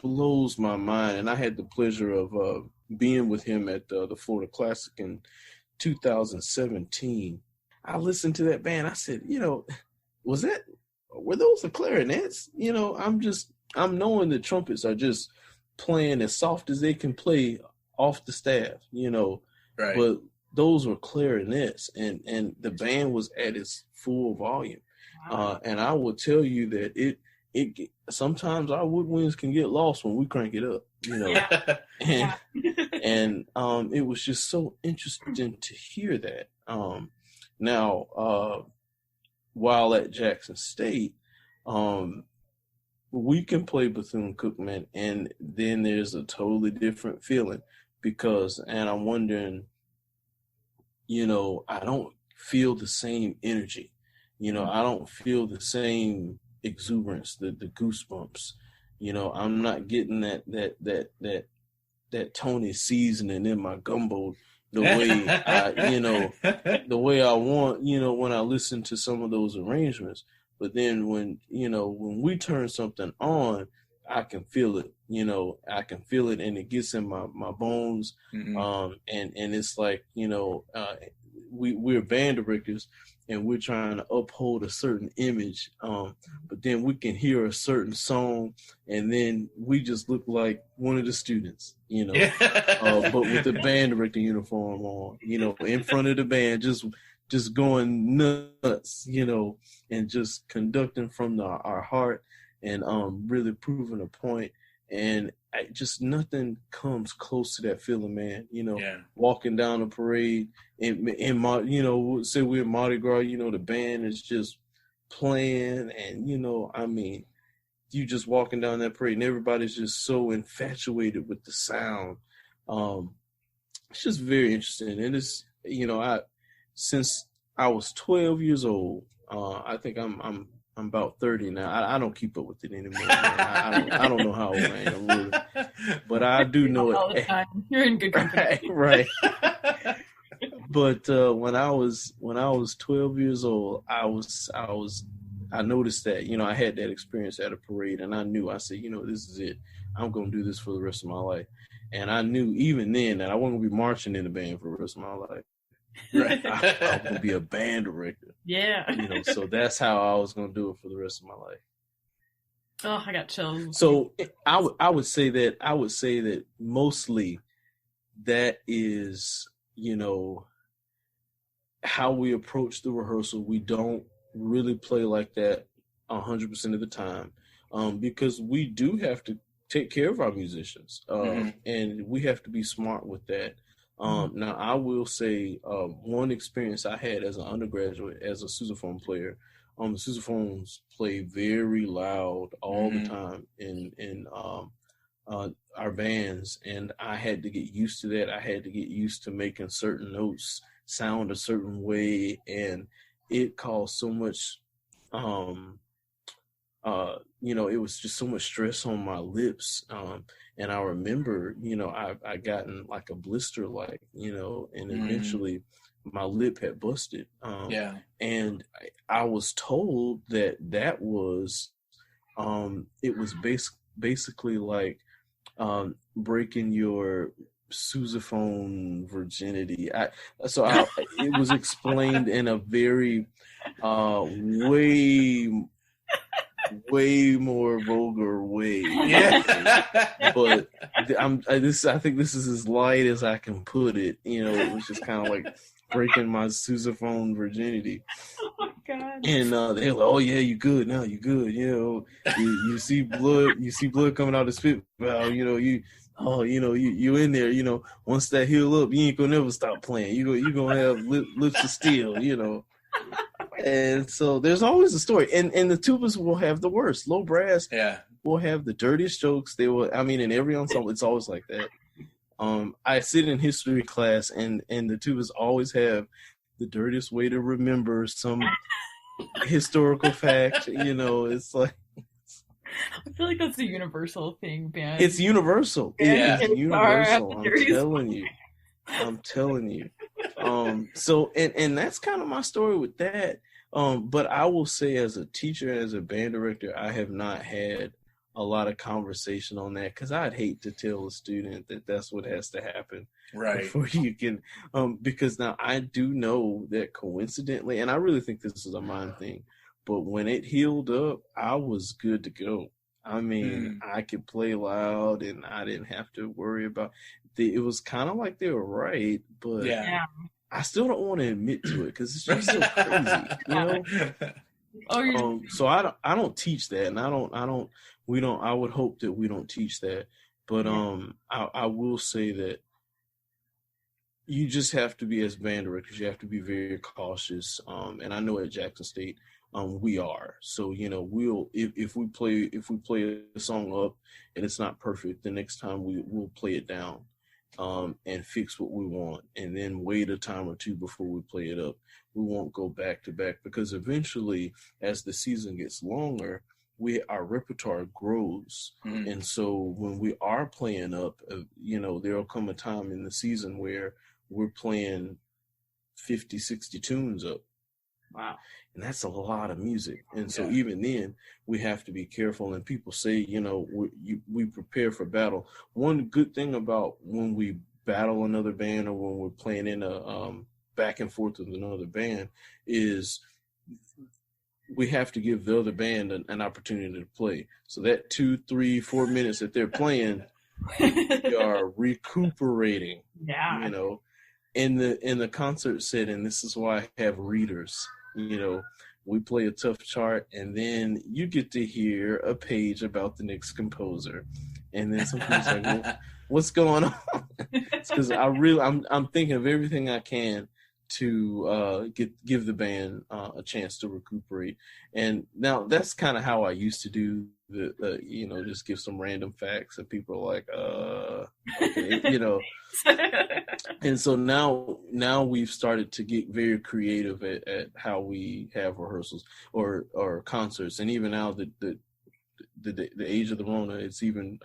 blows my mind. And I had the pleasure of being with him at the Florida Classic in 2017. I listened to that band. I said, were those the clarinets? I'm knowing the trumpets are just playing as soft as they can play off the staff, right. But those were clarinets, and the band was at its full volume. Wow. And I will tell you that it sometimes our woodwinds can get lost when we crank it up, and it was just so interesting to hear that. Now, while at Jackson State, we can play Bethune Cookman, and then there's a totally different feeling and I'm wondering, I don't feel the same energy. I don't feel the same exuberance, the goosebumps. I'm not getting that Tony seasoning in my gumbo the way I want, when I listen to some of those arrangements. But then when we turn something on, I can feel it, and it gets in my bones. Mm-hmm. And it's like, we're band directors and we're trying to uphold a certain image. But then we can hear a certain song and then we just look like one of the students, but with the band director uniform on, in front of the band, just going nuts, and just conducting from our heart and really proving a point. And nothing comes close to that feeling, man. Walking down the parade in say we're in Mardi Gras, the band is just playing, and you just walking down that parade and everybody's just so infatuated with the sound. It's just very interesting. And it's, since I was 12 years old, I think I'm about 30 now. I don't keep up with it anymore. I don't know how old I am, really. But I do know all it. The time. You're in good company. Right. But when I was 12 years old, I noticed that, I had that experience at a parade, and I said, this is it. I'm going to do this for the rest of my life. And I knew even then that I wasn't going to be marching in the band for the rest of my life. Right. I was going to be a band director. Yeah. So that's how I was going to do it for the rest of my life. Oh, I got chills. So I would say that mostly that is, how we approach the rehearsal. We don't really play like that 100% of the time, because we do have to take care of our musicians, and we have to be smart with that. Now, I will say one experience I had as an undergraduate as a sousaphone player. The sousaphones play very loud all the time in our bands, and I had to get used to that. I had to get used to making certain notes sound a certain way, and it caused so much, it was just so much stress on my lips. And I remember, I gotten like a blister, and eventually my lip had busted. And I was told that was it was basically like breaking your sousaphone virginity. It was explained in a very way more vulgar way. Yeah. But I think this is as light as I can put it. It was just kind of like breaking my sousaphone virginity. Oh my god! And they're like, "Oh yeah, you good now? You good? You see blood coming out of the spit valve. You in there. Once that heal up, you ain't gonna never stop playing. You gonna have lips of steel. And so there's always a story, and the tubas will have the worst. Low brass will have the dirtiest jokes. They will. I mean, in every ensemble, it's always like that. I sit in history class, and the tubas always have the dirtiest way to remember some historical fact. It's like. I feel like that's a universal thing, man. It's universal. Yeah. It is universal. I'm telling you. So and that's kind of my story with that. But I will say, as a teacher, as a band director, I have not had a lot of conversation on that, because I'd hate to tell a student that that's what has to happen, right, before you can. Because now I do know that coincidentally, and I really think this is a mind thing, but when it healed up, I was good to go. I mean, I could play loud, and I didn't have to worry about. It was kind of like they were right, but I still don't want to admit to it because it's just so crazy, So I don't teach that, and I would hope that we don't teach that, but I will say that you just have to be, as band directors, you have to be very cautious. And I know at Jackson State, we are. So we'll if we play a song up and it's not perfect, the next time we'll play it down, and fix what we want, and then wait a time or two before we play it up. We won't go back to back, because eventually, as the season gets longer, our repertoire grows, and so when we are playing up, there'll come a time in the season where we're playing 50, 60 tunes up. Wow. And that's a lot of music. And so even then, we have to be careful. And people say, we prepare for battle. One good thing about when we battle another band, or when we're playing in a back and forth with another band, is we have to give the other band an opportunity to play. So that 2, 3, 4 minutes that they're playing, we are recuperating. Yeah. In the concert setting, this is why I have readers. We play a tough chart, and then you get to hear a page about the next composer, and then somebody's like, well, "What's going on?" It's because I'm thinking of everything I can to give the band a chance to recuperate. And now that's kind of how I used to do just give some random facts, and people are like, okay, And so now we've started to get very creative at how we have rehearsals or concerts, and even now the age of the Rona, it's even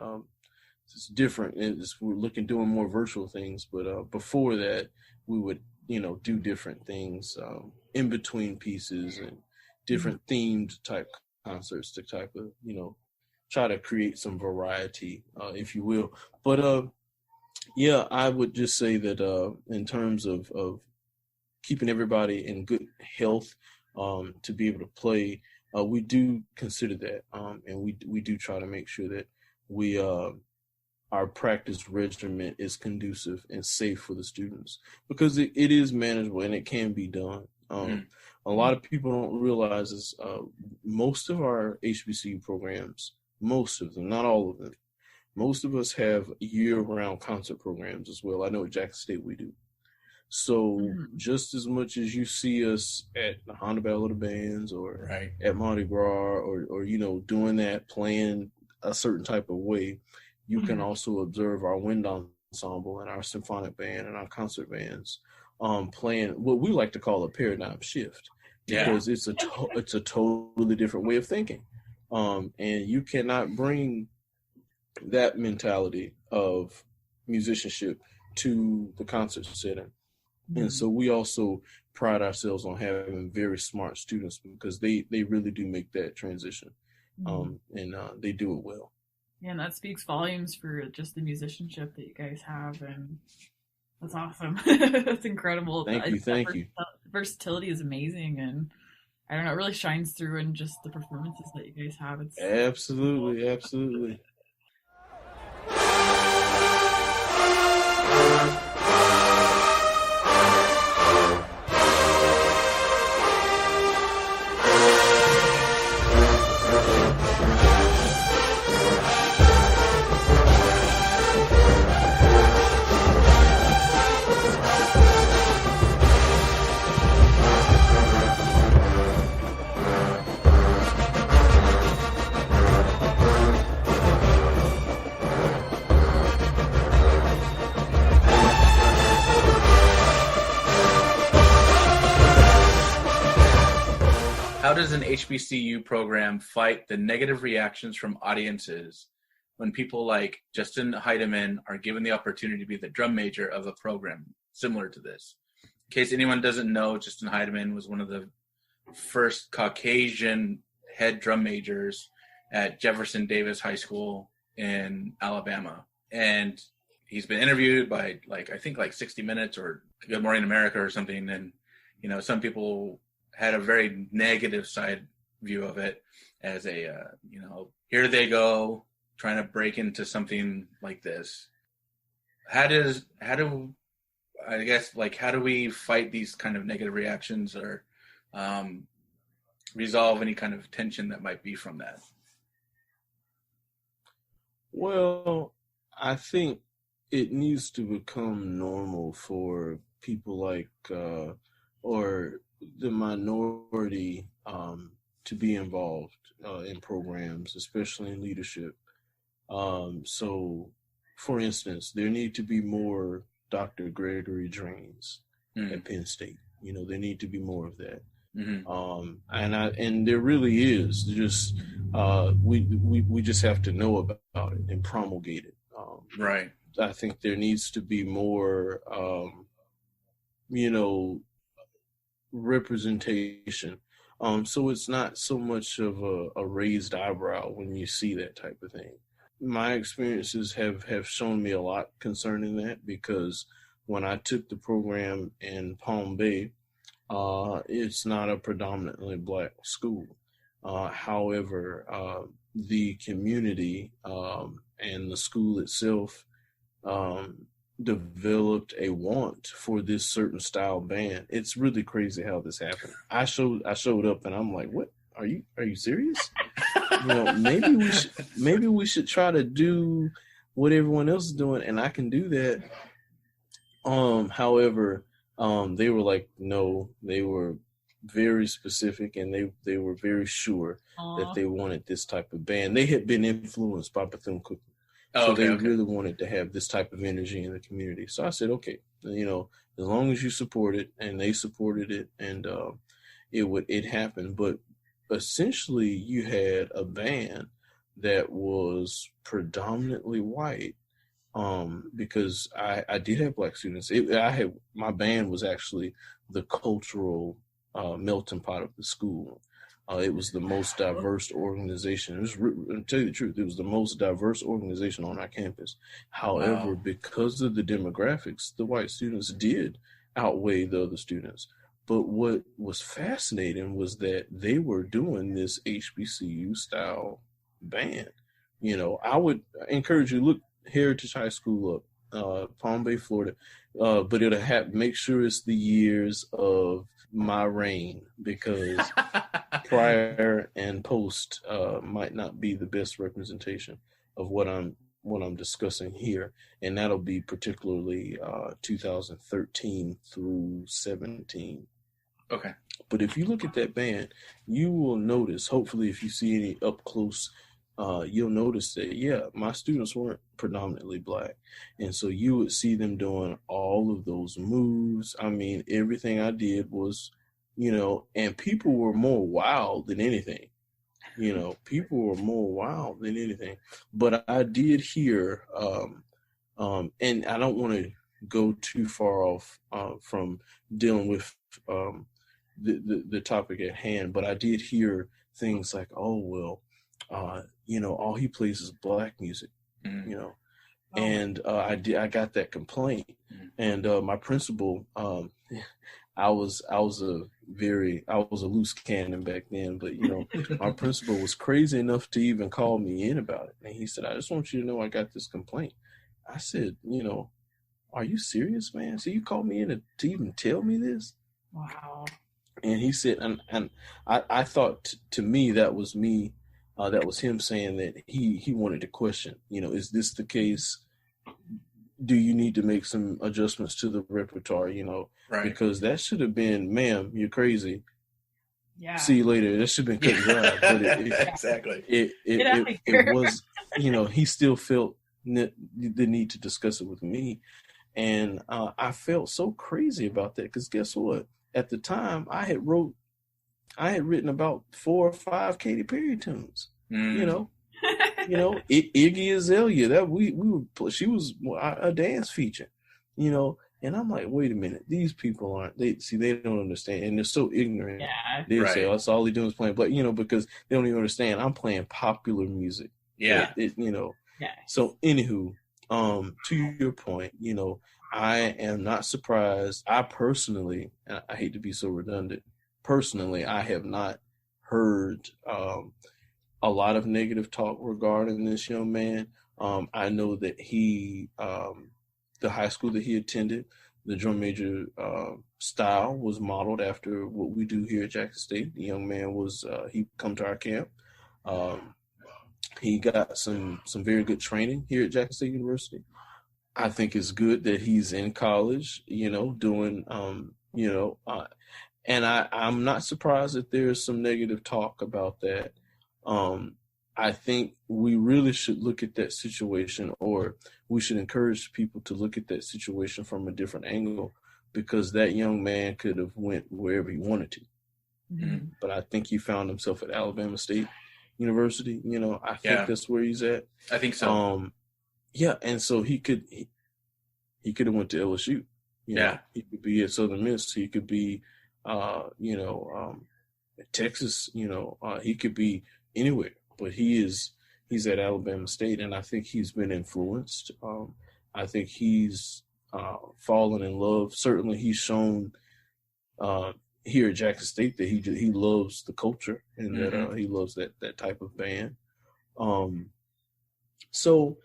it's different. We're doing more virtual things, but before that we would do different things in between pieces, and different themed type concerts to type of try to create some variety, if you will. But I would just say that in terms of keeping everybody in good health, to be able to play, we do consider that, and we do try to make sure that we our practice regimen is conducive and safe for the students, because it is manageable and it can be done. A lot of people don't realize is most of our HBCU programs, most of them, not all of them, most of us have year-round concert programs as well. I know at Jackson State we do. So just as much as you see us at the Honda Battle of the Bands, or at Mardi Gras, or doing that, playing a certain type of way, you can also observe our wind ensemble and our symphonic band and our concert bands playing what we like to call a paradigm shift, because it's a totally different way of thinking, and you cannot bring that mentality of musicianship to the concert setting. And so we also pride ourselves on having very smart students, because they really do make that transition. and they do it well. Yeah, and that speaks volumes for just the musicianship that you guys have, and that's awesome. That's incredible. Thank you. Versatility is amazing, and I don't know, it really shines through in just the performances that you guys have. It's Absolutely. How does an HBCU program fight the negative reactions from audiences when people like Justin Heidemann are given the opportunity to be the drum major of a program similar to this? In case anyone doesn't know, Justin Heidemann was one of the first Caucasian head drum majors at Jefferson Davis High School in Alabama. And he's been interviewed by I think 60 Minutes or Good Morning America or something. And, some people had a very negative side view of it as a, here they go trying to break into something like this. How do we fight these kind of negative reactions or resolve any kind of tension that might be from that? Well, I think it needs to become normal for people or the minority to be involved in programs, especially in leadership. So, for instance, there need to be more Dr. Gregory Drains at Penn State. There need to be more of that. And there really is. Just we just have to know about it and promulgate it. Right. I think there needs to be more, representation. So it's not so much of a raised eyebrow when you see that type of thing. My experiences have shown me a lot concerning that, because when I took the program in Palm Bay, it's not a predominantly Black school. However, the community and the school itself developed a want for this certain style band. It's really crazy how this happened. I showed up and I'm like, what? Are you serious? Maybe we should try to do what everyone else is doing, and I can do that. However, they were like, no, they were very specific, and they were very sure that they wanted this type of band. They had been influenced by Bethune Cookman. So they really wanted to have this type of energy in the community. So I said, okay, as long as you support it, and they supported it, and it happened. But essentially, you had a band that was predominantly white, because I did have Black students. My band was actually the cultural melting pot of the school. It was the most diverse organization. To tell you the truth, it was the most diverse organization on our campus. However, because of the demographics, the white students did outweigh the other students. But what was fascinating was that they were doing this HBCU style band. I would encourage you, look Heritage High School up, Palm Bay, Florida, but it'll make sure it's the years of my reign, because prior and post might not be the best representation of what I'm discussing here, and that'll be particularly 2013 through 17. Okay. But if you look at that band, you will notice, hopefully if you see any up close, you'll notice that, my students weren't predominantly Black. And so you would see them doing all of those moves. I mean, everything I did was, and people were more wild than anything. People were more wild than anything. But I did hear, and I don't want to go too far off from dealing with the topic at hand, but I did hear things like, oh, well, all he plays is black music, Mm. And I got that complaint, and my principal, I was a loose cannon back then, but my principal was crazy enough to even call me in about it, and he said, "I just want you to know I got this complaint." I said, "Are you serious, man? So you called me in to even tell me this?" Wow. And he said, and I thought to me that was me. That was him saying that he wanted to question, is this the case? Do you need to make some adjustments to the repertoire, Right. Because that should have been, "Ma'am, you're crazy. Yeah. See you later." That should have been cut and dry. But exactly. It was, he still felt the need to discuss it with me. And I felt so crazy about that because guess what? At the time, I had written about 4 or 5 Katy Perry tunes. Iggy Azalea. That she was a dance feature. And I'm like, wait a minute, these people they don't understand, and they're so ignorant. Yeah. They say, "Oh, that's all they do is playing," but because they don't even understand. I'm playing popular music. Yeah. Yeah. So anywho, to your point, I am not surprised. I personally, and I hate to be so redundant, I have not heard a lot of negative talk regarding this young man. I know that he, the high school that he attended, the drum major style was modeled after what we do here at Jackson State. The young man he come to our camp. He got some very good training here at Jackson State University. I think it's good that he's in college, doing, and I'm not surprised that there's some negative talk about that. I think we really should look at that situation, or we should encourage people to look at that situation from a different angle, because that young man could have went wherever he wanted to. Mm-hmm. But I think he found himself at Alabama State University. I think that's where he's at. I think so. And so he could have went to LSU. He could be at Southern Miss. He could be, Texas. He could be anywhere. But he's at Alabama State, and I think he's been influenced. I think he's fallen in love. Certainly, he's shown here at Jackson State that he loves the culture, and that he loves that type of band. So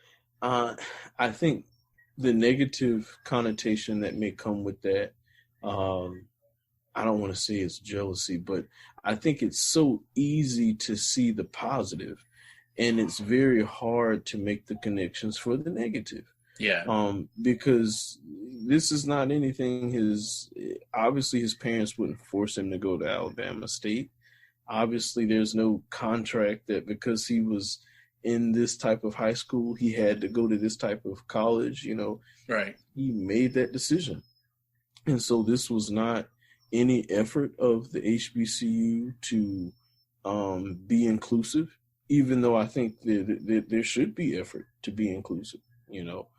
I think the negative connotation that may come with that, I don't want to say it's jealousy, but I think it's so easy to see the positive, and it's very hard to make the connections for the negative. Yeah. Because this is not anything obviously his parents wouldn't force him to go to Alabama State. Obviously there's no contract that because he was in this type of high school, he had to go to this type of college, Right. He made that decision. And so this was not any effort of the HBCU to be inclusive, even though I think that there should be effort to be inclusive.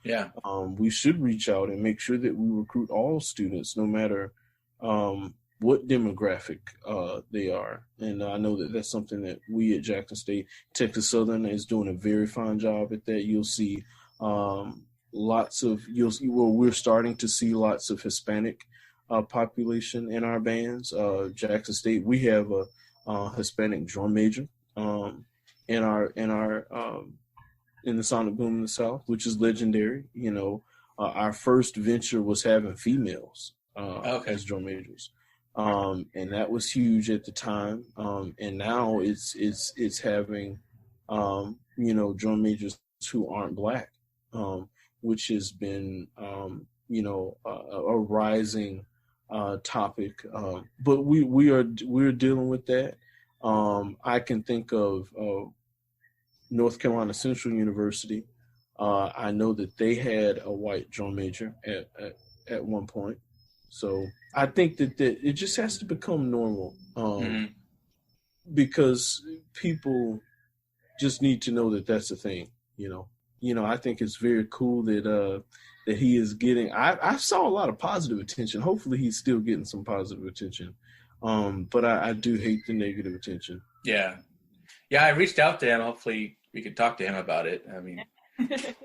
Yeah. We should reach out and make sure that we recruit all students, no matter what demographic they are. And I know that that's something that we at Jackson State, Texas Southern is doing a very fine job at that. You'll see we're starting to see lots of Hispanic population in our bands. Jackson State, we have a Hispanic drum major in the Sonic Boom in the South, which is legendary. Our first venture was having females as drum majors, and that was huge at the time. And now it's having drum majors who aren't black, which has been a rising topic. But we're dealing with that. I can think of North Carolina Central University. I know that they had a white drum major at one point. So I think that it just has to become normal, because people just need to know that that's a thing. I think it's very cool that he is getting. I saw a lot of positive attention. Hopefully, he's still getting some positive attention. But I do hate the negative attention. Yeah. Yeah, I reached out to him. Hopefully we could talk to him about it. I mean, it'd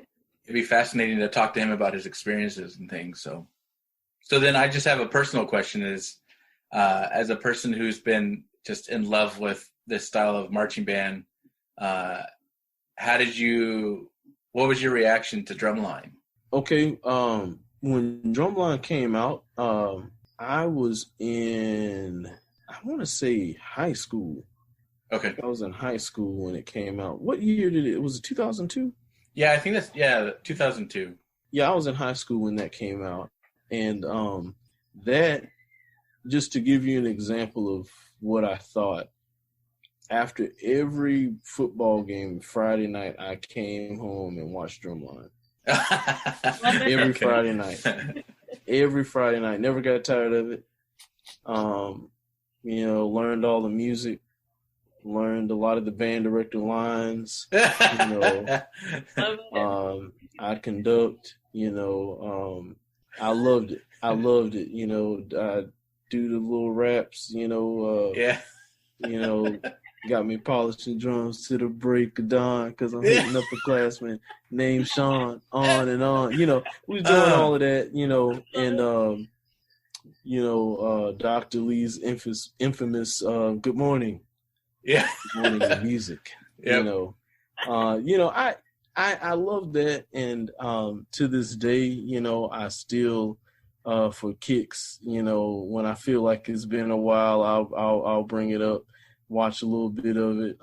be fascinating to talk to him about his experiences and things. So then I just have a personal question is, as a person who's been just in love with this style of marching band, what was your reaction to Drumline? Okay, when Drumline came out, I was in, I want to say high school. Okay. I was in high school when it came out. What year did it? Was it 2002? Yeah, I think 2002. Yeah, I was in high school when that came out. And that, just to give you an example of what I thought, after every football game Friday night, I came home and watched Drumline. Every Friday night. Every Friday night. Never got tired of it. Learned all the music. Learned a lot of the band director lines. I conduct. I loved it. I do the little raps. Got me polishing drums to the break of dawn because I'm hitting upperclassmen named Sean. On and on. We was doing all of that. And Dr. Lee's infamous "Good morning." Yeah. Good morning, the music. Yep. I love that, and to this day, I still, for kicks, when I feel like it's been a while, I'll bring it up, watch a little bit of it.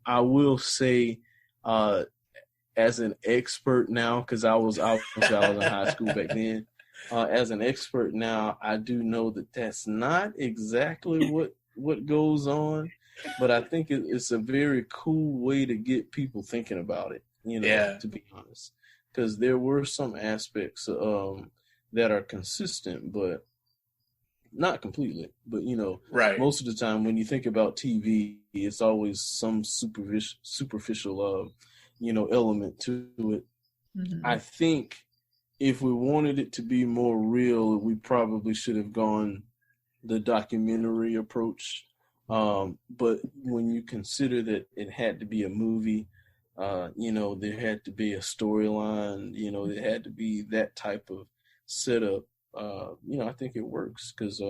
I will say, as an expert now, because I was in high school back then. As an expert now, I do know that that's not exactly what goes on, but I think it's a very cool way to get people thinking about it. To be honest, because there were some aspects that are consistent, but not completely. But right. Most of the time when you think about TV, it's always some superficial, element to it. Mm-hmm. I think if we wanted it to be more real, we probably should have gone the documentary approach. But when you consider that it had to be a movie. There had to be a storyline, there had to be that type of setup. I think it works because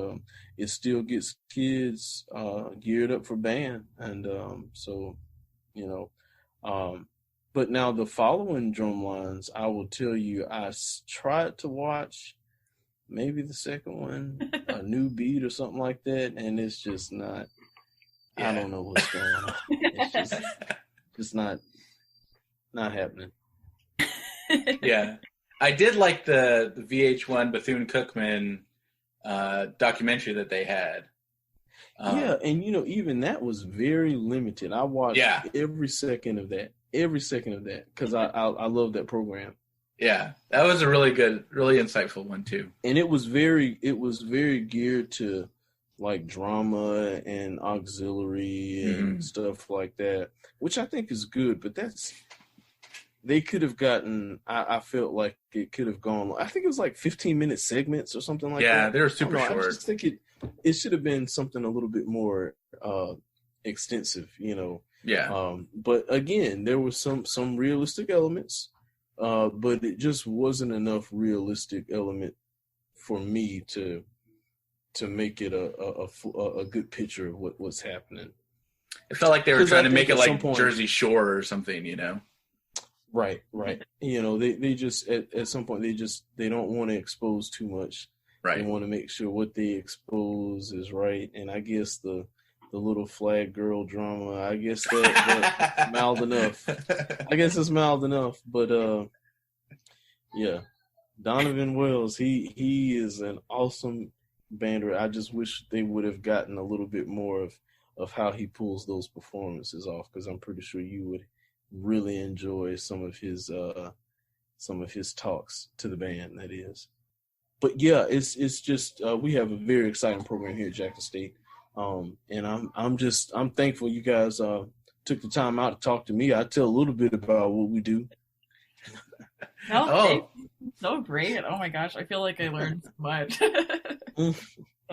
it still gets kids geared up for band. And but now the following Drumlines, I will tell you, I tried to watch maybe the second one, A New Beat or something like that, and it's just not, I don't know what's going on. It's just not happening. Yeah. I did like the VH1 Bethune Cookman documentary that they had. And even that was very limited. I watched every second of that because I love that program. Yeah, that was a really good, really insightful one too. And it was very geared to like drama and auxiliary and stuff like that, which I think is good, but they could have gotten, I felt like it could have gone, I think it was like 15-minute segments or something like that. Yeah, they were super short. I just think it should have been something a little bit more extensive, Yeah. But again, there was some realistic elements, but it just wasn't enough realistic element for me to make it a good picture of what's happening. It felt like they were trying to make it like Jersey Shore or something, Right. They just at some point they don't want to expose too much. Right. They want to make sure what they expose is right. And I guess the little flag girl drama, I guess that's mild enough. I guess it's mild enough. But Donovan Wells, he is an awesome bander. I just wish they would have gotten a little bit more of how he pulls those performances off, because I'm pretty sure you would really enjoy some of his talks to the band, that is. But yeah, it's just we have a very exciting program here at Jackson State, and I'm thankful you guys took the time out to talk to me. I tell a little bit about what we do. So great! Oh my gosh, I feel like I learned so much. So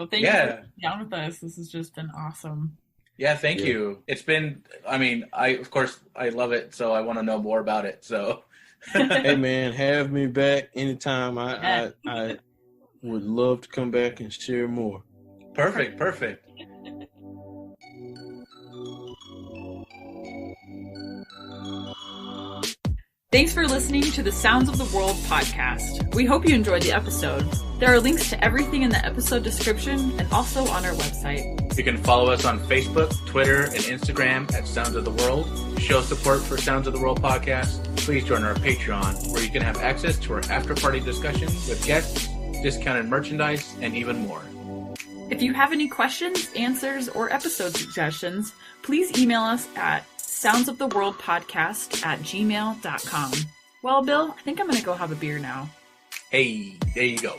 thank you for being down with us. This has just been awesome. Yeah, thank you. It's been, I mean, of course, I love it, so I want to know more about it. So, Hey man, have me back anytime. I would love to come back and share more. Perfect. Thanks for listening to the Sounds of the World podcast. We hope you enjoyed the episode. There are links to everything in the episode description and also on our website. You can follow us on Facebook, Twitter, and Instagram at Sounds of the World. Show support for Sounds of the World podcast. Please join our Patreon, where you can have access to our after-party discussions with guests, discounted merchandise, and even more. If you have any questions, answers, or episode suggestions, please email us at soundsoftheworldpodcast@gmail.com. Well, Bill, I think I'm going to go have a beer now. Hey, there you go.